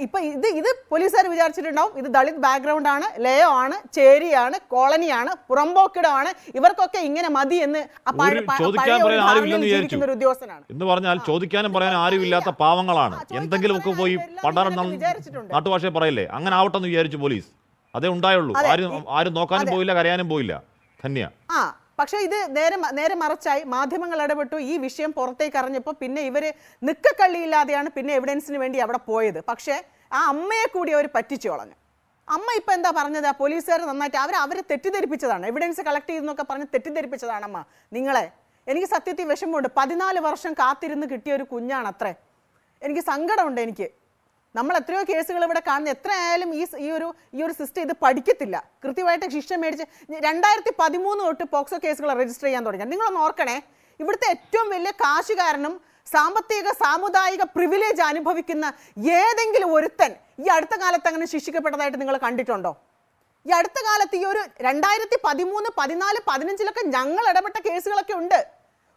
ഇപ്പം ഇത് പോലീസുകാർ വിചാരിച്ചിട്ടുണ്ടാവും ഇത് ദളിത് ബാക്ക്ഗ്രൗണ്ട് ആണ്, ലയോ ആണ്, ചേരിയാണ്, കോളനിയാണ്, പുറമ്പോക്കിടമാണ്, ഇവർക്കൊക്കെ ഇങ്ങനെ മതി എന്ന് ഒരു ഉദ്യോഗസ്ഥനാണ് എന്ന് പറഞ്ഞാൽ ചോദിക്കാനും പറയാനും ആരുമില്ലാത്ത പാവങ്ങളാണ്. എന്തെങ്കിലുമൊക്കെ പോയി നാട്ടുഭാഷയെ പറയല്ലേ, അങ്ങനെ ആവട്ടെ എന്ന് വിചാരിച്ചു പോലീസ്. അതേ ഉണ്ടായുള്ളൂ. ആരും നോക്കാനും പോയില്ല, കരയാനും പോയില്ല. ധന്യ. പക്ഷേ ഇത് നേരെ മറിച്ചായി മാധ്യമങ്ങൾ ഇടപെട്ടു. ഈ വിഷയം പുറത്തേക്ക് അറിഞ്ഞപ്പോൾ പിന്നെ ഇവര് നിക്കക്കള്ളിയില്ലാതെയാണ് പിന്നെ എവിഡൻസിന് വേണ്ടി അവിടെ പോയത്. പക്ഷേ ആ അമ്മയെ കൂടി അവർ പറ്റിച്ചു കളഞ്ഞു. അമ്മ ഇപ്പം എന്താ പറഞ്ഞത്? പോലീസുകാർ നന്നായിട്ട് അവരെ തെറ്റിദ്ധരിപ്പിച്ചതാണ്, എവിഡൻസ് കളക്ട് ചെയ്തെന്നൊക്കെ പറഞ്ഞ് തെറ്റിദ്ധരിപ്പിച്ചതാണ് അമ്മ നിങ്ങളെ. എനിക്ക് സത്യത്തിൽ വിഷമമുണ്ട്. 14 വർഷം കാത്തിരുന്ന് കിട്ടിയ ഒരു കുഞ്ഞാണ് അത്രേ. എനിക്ക് സങ്കടമുണ്ട്. എനിക്ക് നമ്മൾ എത്രയോ കേസുകൾ ഇവിടെ കാണുന്നത്, എത്രയായാലും ഈ ഒരു സിസ്റ്റം ഇത് പഠിക്കത്തില്ല. കൃത്യമായിട്ട് ശിക്ഷ മേടിച്ച് 2013 തൊട്ട് പോക്സോ കേസുകൾ രജിസ്റ്റർ ചെയ്യാൻ തുടങ്ങി. നിങ്ങളൊന്ന് ഓർക്കണേ, ഇവിടുത്തെ ഏറ്റവും വലിയ കാശുകാരനും സാമ്പത്തിക സാമുദായിക പ്രിവിലേജ് അനുഭവിക്കുന്ന ഏതെങ്കിലും ഒരുത്തൻ ഈ അടുത്ത കാലത്ത് അങ്ങനെ ശിക്ഷിക്കപ്പെട്ടതായിട്ട് നിങ്ങൾ കണ്ടിട്ടുണ്ടോ? ഈ അടുത്ത കാലത്ത് ഈ ഒരു 2013, 14, 15 ഞങ്ങൾ ഇടപെട്ട കേസുകളൊക്കെ ഉണ്ട്.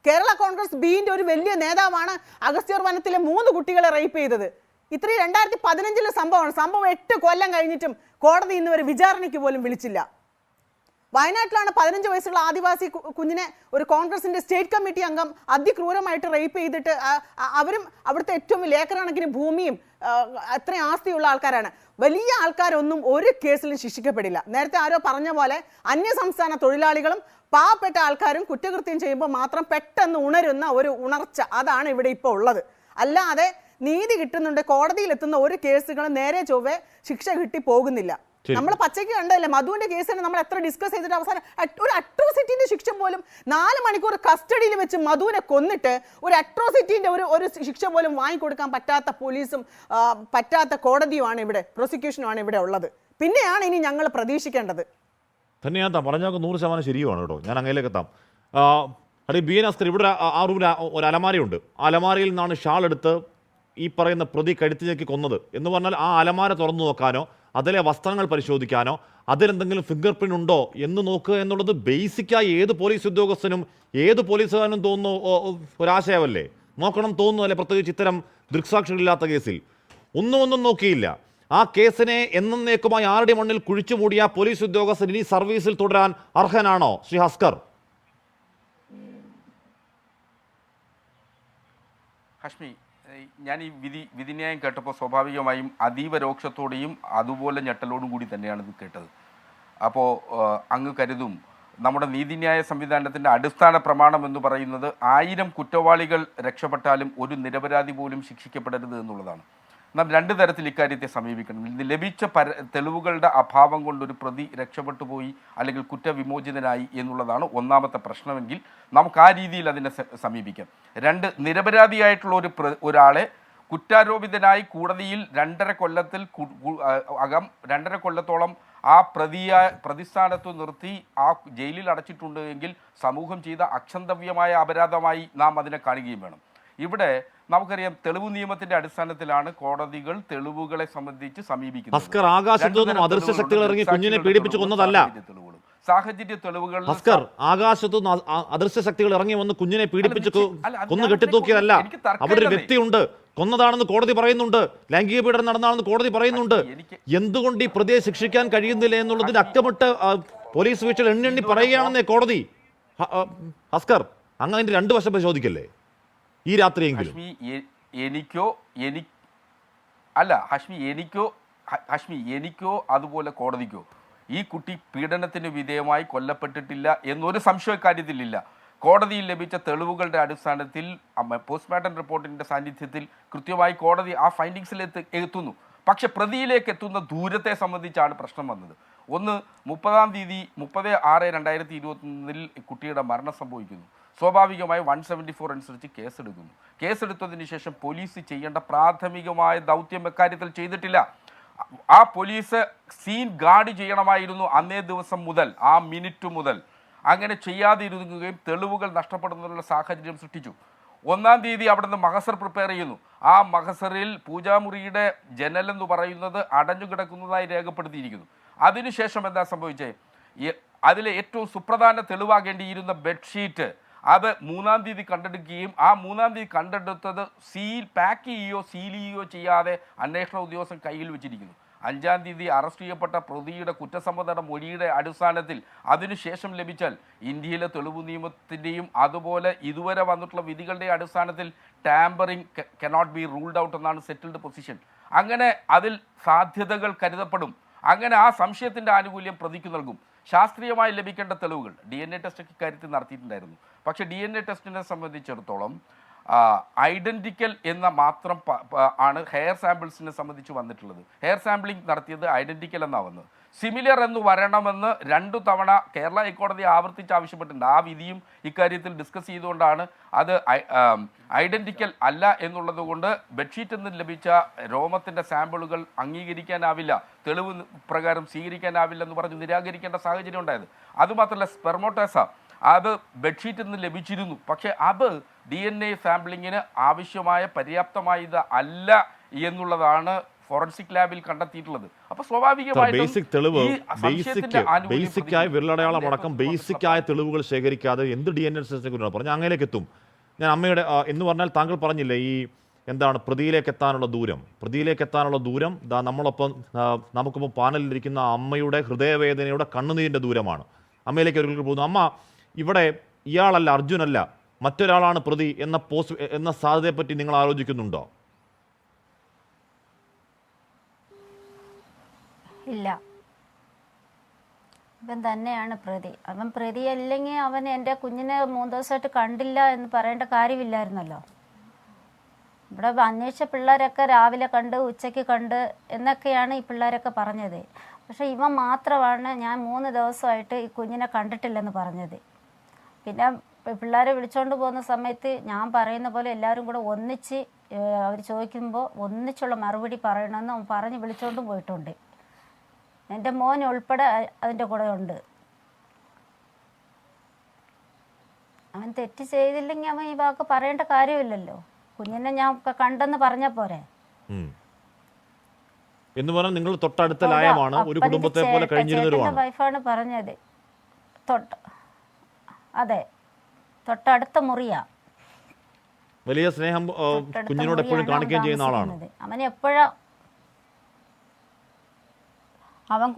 കേരള കോൺഗ്രസ് ബിന്റെ ഒരു വലിയ നേതാവാണ് അഗസ്ത്യർ വനത്തിലെ 3 കുട്ടികളെ റേപ്പ് ചെയ്തത്. ഇത്രയും 2015 സംഭവമാണ്. സംഭവം 8 കൊല്ലം കഴിഞ്ഞിട്ടും കോടതി ഇന്ന് വരെ വിചാരണയ്ക്ക് പോലും വിളിച്ചില്ല. വയനാട്ടിലാണ് 15 വയസ്സുള്ള ആദിവാസി കുഞ്ഞിനെ ഒരു കോൺഗ്രസിന്റെ സ്റ്റേറ്റ് കമ്മിറ്റി അംഗം അതിക്രൂരമായിട്ട് റേപ്പ് ചെയ്തിട്ട് അവരും അവിടുത്തെ ഏറ്റവും വലിയ ഏക്കറണക്കിന് ഭൂമിയും അത്രയും ആസ്തിയുള്ള ആൾക്കാരാണ്. വലിയ ആൾക്കാരൊന്നും ഒരു കേസിലും ശിക്ഷിക്കപ്പെടില്ല. നേരത്തെ ആരോ പറഞ്ഞ പോലെ അന്യസംസ്ഥാന തൊഴിലാളികളും പാവപ്പെട്ട ആൾക്കാരും കുറ്റകൃത്യം ചെയ്യുമ്പോൾ മാത്രം പെട്ടെന്ന് ഉണരുന്ന ഒരു ഉണർച്ച, അതാണ് ഇവിടെ ഇപ്പോൾ ഉള്ളത്. അല്ലാതെ നീതി കിട്ടുന്നുണ്ട്, കോടതിയിൽ എത്തുന്ന ഒരു കേസുകളും നേരെ ചൊവ്വേ ശിക്ഷ കിട്ടി പോകുന്നില്ല. നമ്മൾ പച്ചയ്ക്ക് കണ്ടതല്ലേ മധുവിന്റെ കേസിന് നമ്മൾ എത്ര ഡിസ്കസ് ചെയ്തിട്ട് അവസാനം ഒരു അട്രോസിറ്റിന്റെ ശിക്ഷ പോലും 4 മണിക്കൂർ കസ്റ്റഡിയിൽ വെച്ച് മധുവിനെ കൊന്നിട്ട് ഒരു അട്രോസിറ്റിന്റെ ഒരു ശിക്ഷ പോലും വാങ്ങിക്കൊടുക്കാൻ പറ്റാത്ത പോലീസും പറ്റാത്ത കോടതിയുമാണ് ഇവിടെ, പ്രോസിക്യൂഷനുമാണ് ഇവിടെ ഉള്ളത്. പിന്നെയാണ് ഇനി ഞങ്ങൾ പ്രതീക്ഷിക്കേണ്ടത്. തന്നെയാ പറഞ്ഞൊക്കെ 100% ശരിയുമാണ് കേട്ടോ. ഞാൻ അങ്ങയിലേക്ക് എത്താം. ബി എൻ അസ്കർ, ഇവിടെ ആ റൂമിൽ ഒരു അലമാരയുണ്ട്. ആ അലമാരയിൽ നിന്നാണ് ഷാൾ എടുത്ത് ഈ പറയുന്ന പ്രതി കഴുത്തി ഞെക്കി കൊന്നത് എന്ന് പറഞ്ഞാൽ ആ അലമാര തുറന്നു നോക്കാനോ അതിലെ വസ്ത്രങ്ങൾ പരിശോധിക്കാനോ അതിലെന്തെങ്കിലും ഫിംഗർ പ്രിന്റ് ഉണ്ടോ എന്ന് നോക്കുക എന്നുള്ളത് ബേസിക്കായി ഏത് പോലീസ് ഉദ്യോഗസ്ഥനും ഏത് പോലീസുകാരനും തോന്നുന്നു ഒരാശയമല്ലേ? നോക്കണം തോന്നുന്നതല്ലേ? പ്രത്യേകിച്ച് ഇത്തരം ദൃക്സാക്ഷികളില്ലാത്ത കേസിൽ ഒന്നും നോക്കിയില്ല. ആ കേസിനെ എന്നേക്കുമായി ആരുടെ മണ്ണിൽ കുഴിച്ചു മൂടിയ പോലീസ് ഉദ്യോഗസ്ഥൻ ഇനി സർവീസിൽ തുടരാൻ അർഹനാണോ ശ്രീ ഹസ്കർ? ഹഷ്മി, ഞാൻ ഈ വിധിന്യായം കേട്ടപ്പോൾ സ്വാഭാവികമായും അതീവ രോക്ഷത്തോടെയും അതുപോലെ ഞെട്ടലോടും കൂടി തന്നെയാണ് ഇത് കേട്ടത്. അപ്പോൾ അങ്ങ് കരുതും നമ്മുടെ നീതിന്യായ സംവിധാനത്തിൻ്റെ അടിസ്ഥാന പ്രമാണം എന്ന് പറയുന്നത് 1000 കുറ്റവാളികൾ രക്ഷപ്പെട്ടാലും ഒരു നിരപരാധി പോലും ശിക്ഷിക്കപ്പെടരുത് എന്നുള്ളതാണ്. നാം 2 തരത്തിൽ ഇക്കാര്യത്തെ സമീപിക്കണം. ലഭിച്ച തെളിവുകളുടെ അഭാവം കൊണ്ടൊരു പ്രതി രക്ഷപ്പെട്ടു പോയി അല്ലെങ്കിൽ കുറ്റവിമോചിതനായി എന്നുള്ളതാണ് ഒന്നാമത്തെ പ്രശ്നമെങ്കിൽ നമുക്ക് ആ രീതിയിൽ അതിനെ സമീപിക്കാം. 2, നിരപരാധിയായിട്ടുള്ള ഒരാളെ കുറ്റാരോപിതനായി കോടതിയിൽ 2.5 കൊല്ലത്തിൽ അകം 2.5 കൊല്ലത്തോളം ആ പ്രതിസ്ഥാനത്ത് നിർത്തി ആ ജയിലിൽ അടച്ചിട്ടുണ്ട് എങ്കിൽ സമൂഹം ചെയ്ത അക്ഷന്തവ്യമായ അപരാധമായി നാം അതിനെ കാണുകയും വേണം. ഇവിടെ നമുക്കറിയാം തെളിവ് നിയമത്തിന്റെ അടിസ്ഥാനത്തിലാണ് കോടതികൾ തെളിവുകളെ സംബന്ധിച്ച് സമീപിക്കുന്നത്. അദൃശ്യ ശക്തികൾ ഇറങ്ങി കുഞ്ഞിനെ പീഡിപ്പിച്ചു കൊന്നതല്ല. സാഹചര്യ തെളിവുകൾ ആകാശത്തു അദൃശ്യ ശക്തികൾ ഇറങ്ങി വന്ന് കുഞ്ഞിനെ പീഡിപ്പിച്ച് കൊന്നു കെട്ടിത്തൂക്കിയതല്ല. അവിടെ ഒരു വ്യക്തിയുണ്ട്, കൊന്നതാണെന്ന് കോടതി പറയുന്നുണ്ട്, ലൈംഗിക പീഡനം നടന്നതാണെന്ന് കോടതി പറയുന്നുണ്ട്. എന്തുകൊണ്ട് ഈ പ്രതിയെ ശിക്ഷിക്കാൻ കഴിയുന്നില്ല എന്നുള്ളതിന് അക്കമിട്ട് പോലീസ് വീഴ്ചകൾ എണ്ണി പറയുകയാണെന്നേ കോടതി. ഹസ്കർ, അങ്ങ് അതിന്റെ 2 വശം പരിശോധിക്കല്ലേ ഈ രാത്രിയെങ്കിലും? എനിക്കോ അതുപോലെ കോടതിക്കോ ഈ കുട്ടി പീഡനത്തിന് വിധേയമായി കൊല്ലപ്പെട്ടിട്ടില്ല എന്നൊരു സംശയക്കാര്യത്തിലില്ല. കോടതിയിൽ ലഭിച്ച തെളിവുകളുടെ അടിസ്ഥാനത്തിൽ പോസ്റ്റ്മോർട്ടം റിപ്പോർട്ടിൻ്റെ സാന്നിധ്യത്തിൽ കൃത്യമായി കോടതി ആ ഫൈൻഡിങ്സിൽ എത്തുന്നു. പക്ഷെ പ്രതിയിലേക്ക് എത്തുന്ന ദൂരത്തെ സംബന്ധിച്ചാണ് പ്രശ്നം വന്നത്. ഒന്ന്, 30-ാം തീയതി 30/6/2021 കുട്ടിയുടെ മരണം സംഭവിക്കുന്നു. സ്വാഭാവികമായി 174 അനുസരിച്ച് കേസെടുക്കുന്നു. കേസെടുത്തതിന് ശേഷം പോലീസ് ചെയ്യേണ്ട പ്രാഥമികമായ ദൗത്യം എക്കാര്യത്തിൽ ചെയ്തിട്ടില്ല. ആ പോലീസ് സീൻ ഗാർഡ് ചെയ്യണമായിരുന്നു അന്നേ ദിവസം മുതൽ, ആ മിനിറ്റ് മുതൽ. അങ്ങനെ ചെയ്യാതിരുന്നുകയും തെളിവുകൾ നഷ്ടപ്പെടുന്നതിനുള്ള സാഹചര്യം സൃഷ്ടിച്ചു. 1-ാം തീയതി അവിടെ നിന്ന് മഹസർ പ്രിപ്പയർ ചെയ്യുന്നു. ആ മഹസറിൽ പൂജാമുറിയുടെ ജനലെന്ന് പറയുന്നത് അടഞ്ഞു കിടക്കുന്നതായി രേഖപ്പെടുത്തിയിരിക്കുന്നു. അതിനുശേഷം എന്താ സംഭവിച്ചത്? അതിലെ ഏറ്റവും സുപ്രധാന തെളിവാകേണ്ടിയിരുന്ന ബെഡ്ഷീറ്റ് അത് 3-ാം തീയതി കണ്ടെടുക്കുകയും ആ 3-ാം തീയതി കണ്ടെടുത്തത് പാക്ക് ചെയ്യുകയോ സീൽ ചെയ്യുകയോ ചെയ്യാതെ അന്വേഷണ ഉദ്യോഗസ്ഥൻ കയ്യിൽ വെച്ചിരിക്കുന്നു. 5-ാം തീയതി അറസ്റ്റ് ചെയ്യപ്പെട്ട പ്രതിയുടെ കുറ്റസമ്മത മൊഴിയുടെ അടിസ്ഥാനത്തിൽ അതിനുശേഷം ലഭിച്ചാൽ ഇന്ത്യയിലെ തെളിവ് നിയമത്തിൻ്റെയും അതുപോലെ ഇതുവരെ വന്നിട്ടുള്ള വിധികളുടെ അടിസ്ഥാനത്തിൽ tampering cannot be ruled out എന്നാണ് സെറ്റിൽഡ് പൊസിഷൻ. അങ്ങനെ അതിൽ സാധ്യതകൾ കരുതപ്പെടും. അങ്ങനെ ആ സംശയത്തിൻ്റെ ആനുകൂല്യം പ്രതിക്ക് നൽകും. ശാസ്ത്രീയമായി ലഭിക്കേണ്ട തെളിവുകൾ DNA ടെസ്റ്റ് ഇക്കാര്യത്തിൽ നടത്തിയിട്ടുണ്ടായിരുന്നു. പക്ഷേ DNA ടെസ്റ്റിനെ സംബന്ധിച്ചിടത്തോളം ഐഡൻറ്റിക്കൽ എന്ന മാത്രം ആണ് ഹെയർ സാമ്പിൾസിനെ സംബന്ധിച്ച് വന്നിട്ടുള്ളത്. ഹെയർ സാമ്പിളിംഗ് നടത്തിയത് ഐഡൻറ്റിക്കൽ എന്നാണ് വന്നത്. സിമിലർ എന്ന് വരണമെന്ന് 2 തവണ കേരള ഹൈക്കോടതി ആവർത്തിച്ച് ആവശ്യപ്പെട്ടിട്ടുണ്ട്. ആ വിധിയും ഇക്കാര്യത്തിൽ ഡിസ്കസ് ചെയ്തുകൊണ്ടാണ് അത് ഐഡൻറ്റിക്കൽ അല്ല എന്നുള്ളത് കൊണ്ട് ബെഡ്ഷീറ്റിൽ നിന്ന് ലഭിച്ച രോമത്തിൻ്റെ സാമ്പിളുകൾ അംഗീകരിക്കാനാവില്ല, തെളിവ് പ്രകാരം സ്വീകരിക്കാനാവില്ല എന്ന് പറഞ്ഞ് നിരാകരിക്കേണ്ട സാഹചര്യം ഉണ്ടായത്. അതുമാത്രമല്ല സ്പെർമോട്ടേസ അത് ബെഡ്ഷീറ്റിൽ നിന്ന് ലഭിച്ചിരുന്നു. പക്ഷേ അത് DNA സാമ്പിളിങ്ങിന് ആവശ്യമായ പര്യാപ്തമായത് അല്ല എന്നുള്ളതാണ് ഫോറൻസിക് ലാബിൽ കണ്ടെത്തിയിട്ടുള്ളത്. അപ്പോൾ ബേസിക്കായ വിരലടയാളം അടക്കം ബേസിക്കായ തെളിവുകൾ ശേഖരിക്കാതെ എന്ത് DNA ടെസ്റ്റിനെ കുറിച്ചാണ് പറഞ്ഞാൽ അങ്ങനെയൊക്കെ എത്തും. ഞാൻ അമ്മയുടെ എന്ന് പറഞ്ഞാൽ താങ്കൾ പറഞ്ഞില്ലേ ഈ എന്താണ് പ്രതിയിലേക്ക് എത്താനുള്ള ദൂരം നമ്മളൊപ്പം നമുക്കിപ്പോൾ പാനലിലിരിക്കുന്ന അമ്മയുടെ ഹൃദയവേദനയുടെ കണ്ണുനീരിൻ്റെ ദൂരമാണ്. അമ്മയിലേക്ക് ഒരിക്കൽ പോകുന്നു. അമ്മ ഇവിടെ ഇയാളല്ല, അർജുനല്ല, മറ്റൊരാളാണ് പ്രതി എന്ന സാധ്യതയെപ്പറ്റി നിങ്ങൾ ആലോചിക്കുന്നുണ്ടോ? ഇല്ല, ഇവൻ തന്നെയാണ് പ്രതി. അവൻ പ്രതി അല്ലെങ്കിൽ അവൻ എൻ്റെ കുഞ്ഞിനെ 3 ദിവസമായിട്ട് കണ്ടില്ല എന്ന് പറയേണ്ട കാര്യമില്ലായിരുന്നല്ലോ. ഇവിടെ അന്വേഷിച്ച പിള്ളേരൊക്കെ രാവിലെ കണ്ട്, ഉച്ചയ്ക്ക് കണ്ട് എന്നൊക്കെയാണ് ഈ പിള്ളേരൊക്കെ പറഞ്ഞത്. പക്ഷേ ഇവൻ മാത്രമാണ് ഞാൻ 3 ദിവസമായിട്ട് ഈ കുഞ്ഞിനെ കണ്ടിട്ടില്ലെന്ന് പറഞ്ഞത്. പിന്നെ പിള്ളേരെ വിളിച്ചുകൊണ്ട് പോകുന്ന സമയത്ത് ഞാൻ പറയുന്ന പോലെ എല്ലാവരും കൂടെ ഒന്നിച്ച് അവർ ചോദിക്കുമ്പോൾ ഒന്നിച്ചുള്ള മറുപടി പറയണമെന്ന് അവൻ പറഞ്ഞ് വിളിച്ചുകൊണ്ടും പോയിട്ടുണ്ട്. എൻ്റെ മോൻ ഉൾപ്പെടെ അതിൻ്റെ കൂടെ ഉണ്ട്. അവൻ തെറ്റ് ചെയ്തില്ലെങ്കിൽ അവൻ ഈ വാക്ക് പറയേണ്ട കാര്യമില്ലല്ലോ. കുഞ്ഞിനെ ഞാൻ കണ്ടെന്ന് പറഞ്ഞാൽ പോരെ. എന്ന് പറഞ്ഞാൽ നിങ്ങൾ തൊട്ടടുത്ത ലയമാണ്, ഒരു കുടുംബത്തെ പോലെ കഴിഞ്ഞിരുന്നവരുമാണ്. വൈഫാണ് പറഞ്ഞത്. അതെ, തൊട്ടടുത്ത മുറിയാ. വലിയ സ്നേഹം കുഞ്ഞിനോട് എപ്പോഴും കാണിക്കുകയും ചെയ്യുന്ന ആളാണ്. അവൻ എപ്പോഴാ അവൻ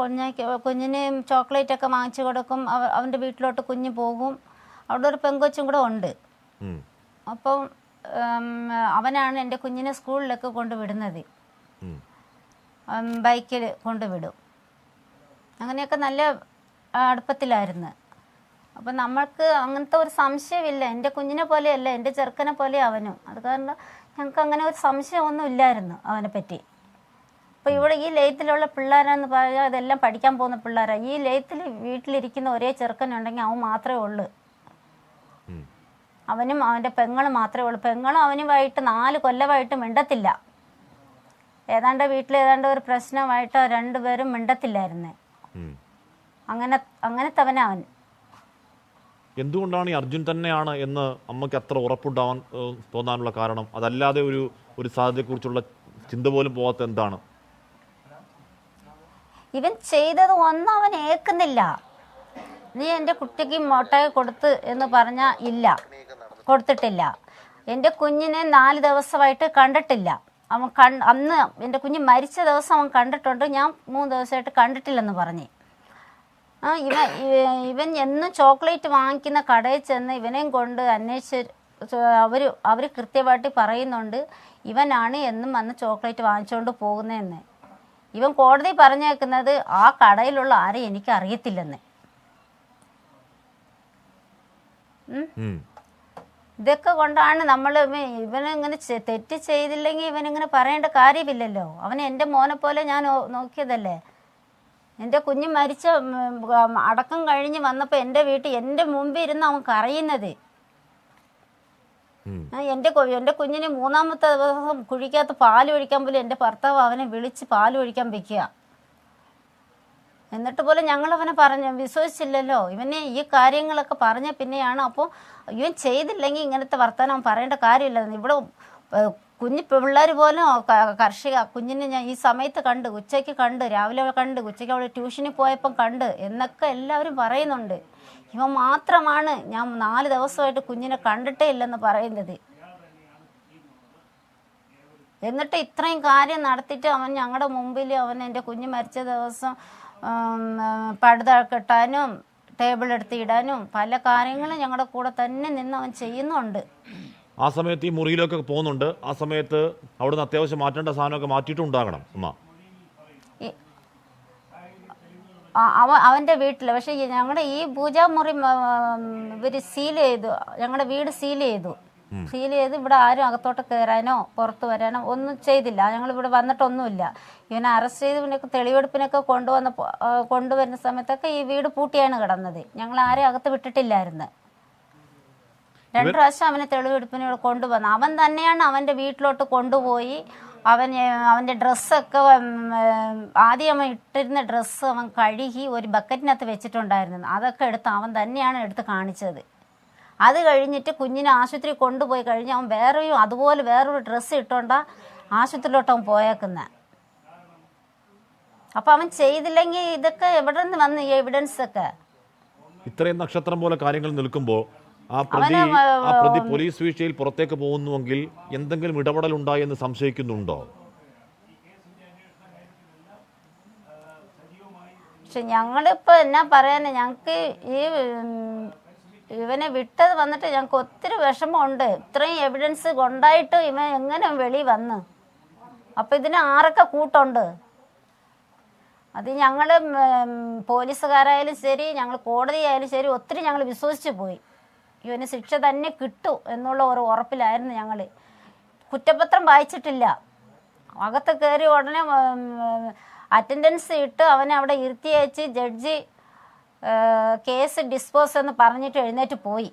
കുഞ്ഞിന് ചോക്ലേറ്റ് ഒക്കെ വാങ്ങിച്ചു കൊടുക്കും. അവൻ്റെ വീട്ടിലോട്ട് കുഞ്ഞ് പോകും. അവിടെ ഒരു പെങ്കൊച്ചും കൂടെ ഉണ്ട്. അപ്പം അവനാണ് എൻ്റെ കുഞ്ഞിനെ സ്കൂളിലൊക്കെ കൊണ്ടുവിടുന്നത്. ബൈക്കിൽ കൊണ്ടുവിടും. അങ്ങനെയൊക്കെ നല്ല അടുപ്പത്തിലായിരുന്നു. അപ്പം നമ്മൾക്ക് അങ്ങനത്തെ ഒരു സംശയമില്ല. എൻ്റെ കുഞ്ഞിനെ പോലെയല്ല, എൻ്റെ ചെറുക്കനെ പോലെ അവനും. അത് കാരണം ഞങ്ങൾക്ക് അങ്ങനെ ഒരു സംശയമൊന്നും ഇല്ലായിരുന്നു അവനെ പറ്റി. അപ്പോൾ ഇവിടെ ഈ ലയത്തിലുള്ള പിള്ളേരെന്ന് പറഞ്ഞാൽ ഇതെല്ലാം പഠിക്കാൻ പോകുന്ന പിള്ളേരാണ്. ഈ ലയത്തിൽ വീട്ടിലിരിക്കുന്ന ഒരേ ചെറുക്കനുണ്ടെങ്കിൽ അവൻ മാത്രമേ ഉള്ളൂ. അവനും അവൻ്റെ പെങ്ങളും മാത്രമേ ഉള്ളൂ. പെങ്ങളും അവനുമായിട്ട് 4 കൊല്ലമായിട്ട് മിണ്ടത്തില്ല. വീട്ടിൽ ഏതാണ്ട് ഒരു പ്രശ്നമായിട്ട് 2 പേരും മിണ്ടത്തില്ലായിരുന്നേ. അങ്ങനത്തെ അവൻ. എന്തുകൊണ്ടാണ് ഈ അർജുൻ തന്നെയാണ് എന്ന് അമ്മയ്ക്ക് അത്ര ഉറപ്പുണ്ടാവാൻ തോന്നാനുള്ള കാരണം? അതല്ലാതെ ഒരു സാധ്യതയെക്കുറിച്ചുള്ള ചിന്ത പോലും പോകാത്ത എന്താണ്? ഇവൻ ചെയ്തത് ഒന്നും അവൻ ഏൽക്കുന്നില്ല. നീ എൻ്റെ കുട്ടിക്ക് മുട്ടായി കൊടുത്ത് എന്ന് പറഞ്ഞാൽ ഇല്ല, കൊടുത്തിട്ടില്ല. എൻ്റെ കുഞ്ഞിനെ 4 ദിവസമായിട്ട് കണ്ടിട്ടില്ല. അവൻ അന്ന് എൻ്റെ കുഞ്ഞ് മരിച്ച ദിവസം അവൻ കണ്ടിട്ടുണ്ട്, ഞാൻ 3 ദിവസമായിട്ട് കണ്ടിട്ടില്ലെന്ന് പറഞ്ഞ്. ഇവൻ എന്നും ചോക്ലേറ്റ് വാങ്ങിക്കുന്ന കടയിൽ ചെന്ന് ഇവനെയും കൊണ്ട് അന്വേഷിച്ച് അവർ കൃത്യമായിട്ട് പറയുന്നുണ്ട് ഇവനാണ് എന്നും വന്ന് ചോക്ലേറ്റ് വാങ്ങിച്ചുകൊണ്ട് പോകുന്നതെന്ന്. ഇവൻ കോടതി പറഞ്ഞേക്കുന്നത് ആ കടയിലുള്ള ആരെയും എനിക്ക് അറിയത്തില്ലെന്ന്. ഇതൊക്കെ കൊണ്ടാണ് നമ്മൾ ഇവനിങ്ങനെ തെറ്റ് ചെയ്തില്ലെങ്കിൽ ഇവനിങ്ങനെ പറയേണ്ട കാര്യമില്ലല്ലോ. അവൻ എൻ്റെ മോനെ പോലെ ഞാൻ നോക്കിയതല്ലേ. എൻ്റെ കുഞ്ഞ് മരിച്ച അടക്കം കഴിഞ്ഞ് വന്നപ്പോൾ എൻ്റെ വീട്ടിൽ എൻ്റെ മുമ്പിൽ ഇരുന്ന് അവൻ കരയുന്നത്. എൻ്റെ കുഞ്ഞിന് 3-ാമത്തെ ദിവസം കുഴിക്കകത്ത് പാൽ ഒഴിക്കാൻ പോലും എൻ്റെ ഭർത്താവ് അവനെ വിളിച്ച് പാൽ ഒഴിക്കാൻ വെക്കുക. എന്നിട്ട് പോലും ഞങ്ങൾ അവനെ വിശ്വസിച്ചില്ലല്ലോ. ഇവനെ ഈ കാര്യങ്ങളൊക്കെ പറഞ്ഞ പിന്നെയാണ്. അപ്പോൾ ഇവൻ ചെയ്തില്ലെങ്കിൽ ഇങ്ങനത്തെ വർത്തമാനം പറയേണ്ട കാര്യമില്ല. ഇവിടെ കുഞ്ഞു പിള്ളേർ പോലും കുഞ്ഞിനെ ഞാൻ ഈ സമയത്ത് കണ്ട്, ഉച്ചയ്ക്ക് കണ്ട്, രാവിലെ കണ്ട്, ഉച്ചയ്ക്ക് അവിടെ ട്യൂഷനിൽ പോയപ്പം കണ്ട് എന്നൊക്കെ എല്ലാവരും പറയുന്നുണ്ട്. ഇവൻ മാത്രമാണ് ഞാൻ 4 ദിവസമായിട്ട് കുഞ്ഞിനെ കണ്ടിട്ടേ ഇല്ലെന്ന് പറയുന്നത്. എന്നിട്ട് ഇത്രയും കാര്യം നടത്തിയിട്ട് അവൻ ഞങ്ങളുടെ മുമ്പിൽ അവൻ എൻ്റെ കുഞ്ഞ് മരിച്ച ദിവസം പടുത കെട്ടാനും ടേബിൾ എടുത്ത് ഇടാനും പല കാര്യങ്ങളും ഞങ്ങളുടെ കൂടെ തന്നെ നിന്ന് അവൻ ചെയ്യുന്നുണ്ട്. ആ സമയത്ത് ഈ മുറിയിലൊക്കെ പോകുന്നുണ്ട്. ആ സമയത്ത് അവിടുന്ന് അത്യാവശ്യം മാറ്റേണ്ട സാധനമൊക്കെ മാറ്റിയിട്ടുണ്ടാകണം അമ്മ. അവൻ്റെ വീട്ടിൽ. പക്ഷേ ഞങ്ങളുടെ ഈ പൂജാമുറി ഇവർ സീൽ ചെയ്തു, ഞങ്ങളുടെ വീട് സീൽ ചെയ്തു. ഇവിടെ ആരും അകത്തോട്ട് കയറാനോ പുറത്ത് വരാനോ ഒന്നും ചെയ്തില്ല. ഞങ്ങൾ ഇവിടെ വന്നിട്ടൊന്നുമില്ല. ഇവനെ അറസ്റ്റ് ചെയ്ത് ഇവനൊക്കെ തെളിവെടുപ്പിനൊക്കെ കൊണ്ടുവരുന്ന സമയത്തൊക്കെ ഈ വീട് പൂട്ടിയാണ് കിടന്നത്. ഞങ്ങൾ ആരെയും അകത്ത് വിട്ടിട്ടില്ലായിരുന്നു. 2 പ്രാവശ്യം അവനെ തെളിവെടുപ്പിന് കൊണ്ടുവന്നു. അവൻ തന്നെയാണ് അവൻ്റെ വീട്ടിലോട്ട് കൊണ്ടുപോയി അവൻ്റെ ഡ്രസ്സൊക്കെ ആദ്യം അവൻ ഇട്ടിരുന്ന ഡ്രസ്സ് അവൻ കഴുകി ഒരു ബക്കറ്റിനകത്ത് വെച്ചിട്ടുണ്ടായിരുന്നു. അതൊക്കെ എടുത്ത് അവൻ തന്നെയാണ് എടുത്ത് കാണിച്ചത്. അത് കഴിഞ്ഞിട്ട് കുഞ്ഞിനെ ആശുപത്രി കൊണ്ടുപോയി കഴിഞ്ഞ് അവൻ അതുപോലെ വേറൊരു ഡ്രസ്സ് ഇട്ടുകൊണ്ടാ ആശുപത്രിയിലോട്ട് അവൻ പോയേക്കുന്നത്. അപ്പം അവൻ ചെയ്തില്ലെങ്കിൽ ഇതൊക്കെ എവിടെ നിന്ന് വന്ന് ഈ എവിഡൻസ് ഒക്കെ? ഇത്രയും നക്ഷത്രം പോലെ കാര്യങ്ങൾ നിൽക്കുമ്പോൾ ആ പ്രതി പോലീസ് വീഴ്ചയിൽ പുറത്തേക്ക് പോകുന്നുവെങ്കിൽ എന്തെങ്കിലും ഇടപെടൽ ഉണ്ടായി എന്ന് സംശയിക്കുന്നുണ്ടോ? പക്ഷെ ഞങ്ങളിപ്പോൾ എന്നാ പറയാന്, ഞങ്ങൾക്ക് ഇവനെ വിട്ടത് വന്നിട്ട് ഞങ്ങൾക്ക് ഒത്തിരി വിഷമമുണ്ട്. ഇത്രയും എവിഡൻസ് കൊണ്ടായിട്ട് ഇവൻ എങ്ങനെ വെളി വന്ന്? അപ്പം ഇതിന് ആരൊക്കെ കൂട്ടുണ്ട്? അത് ഞങ്ങൾ പോലീസുകാരായാലും ശരി, ഞങ്ങൾ കോടതിയായാലും ശരി, ഒത്തിരി ഞങ്ങൾ വിശ്വസിച്ച് പോയി. ഇവന് ശിക്ഷ തന്നെ കിട്ടും എന്നുള്ള ഒരു ഉറപ്പിലായിരുന്നു ഞങ്ങൾ. കുറ്റപത്രം വായിച്ചിട്ടില്ല. അകത്ത് കയറി ഉടനെ അറ്റൻഡൻസ് ഇട്ട് അവനെ അവിടെ ഇരുത്തിയച്ച് ജഡ്ജി കേസ് ഡിസ്പോസ് എന്ന് പറഞ്ഞിട്ട് എഴുന്നേറ്റ് പോയി.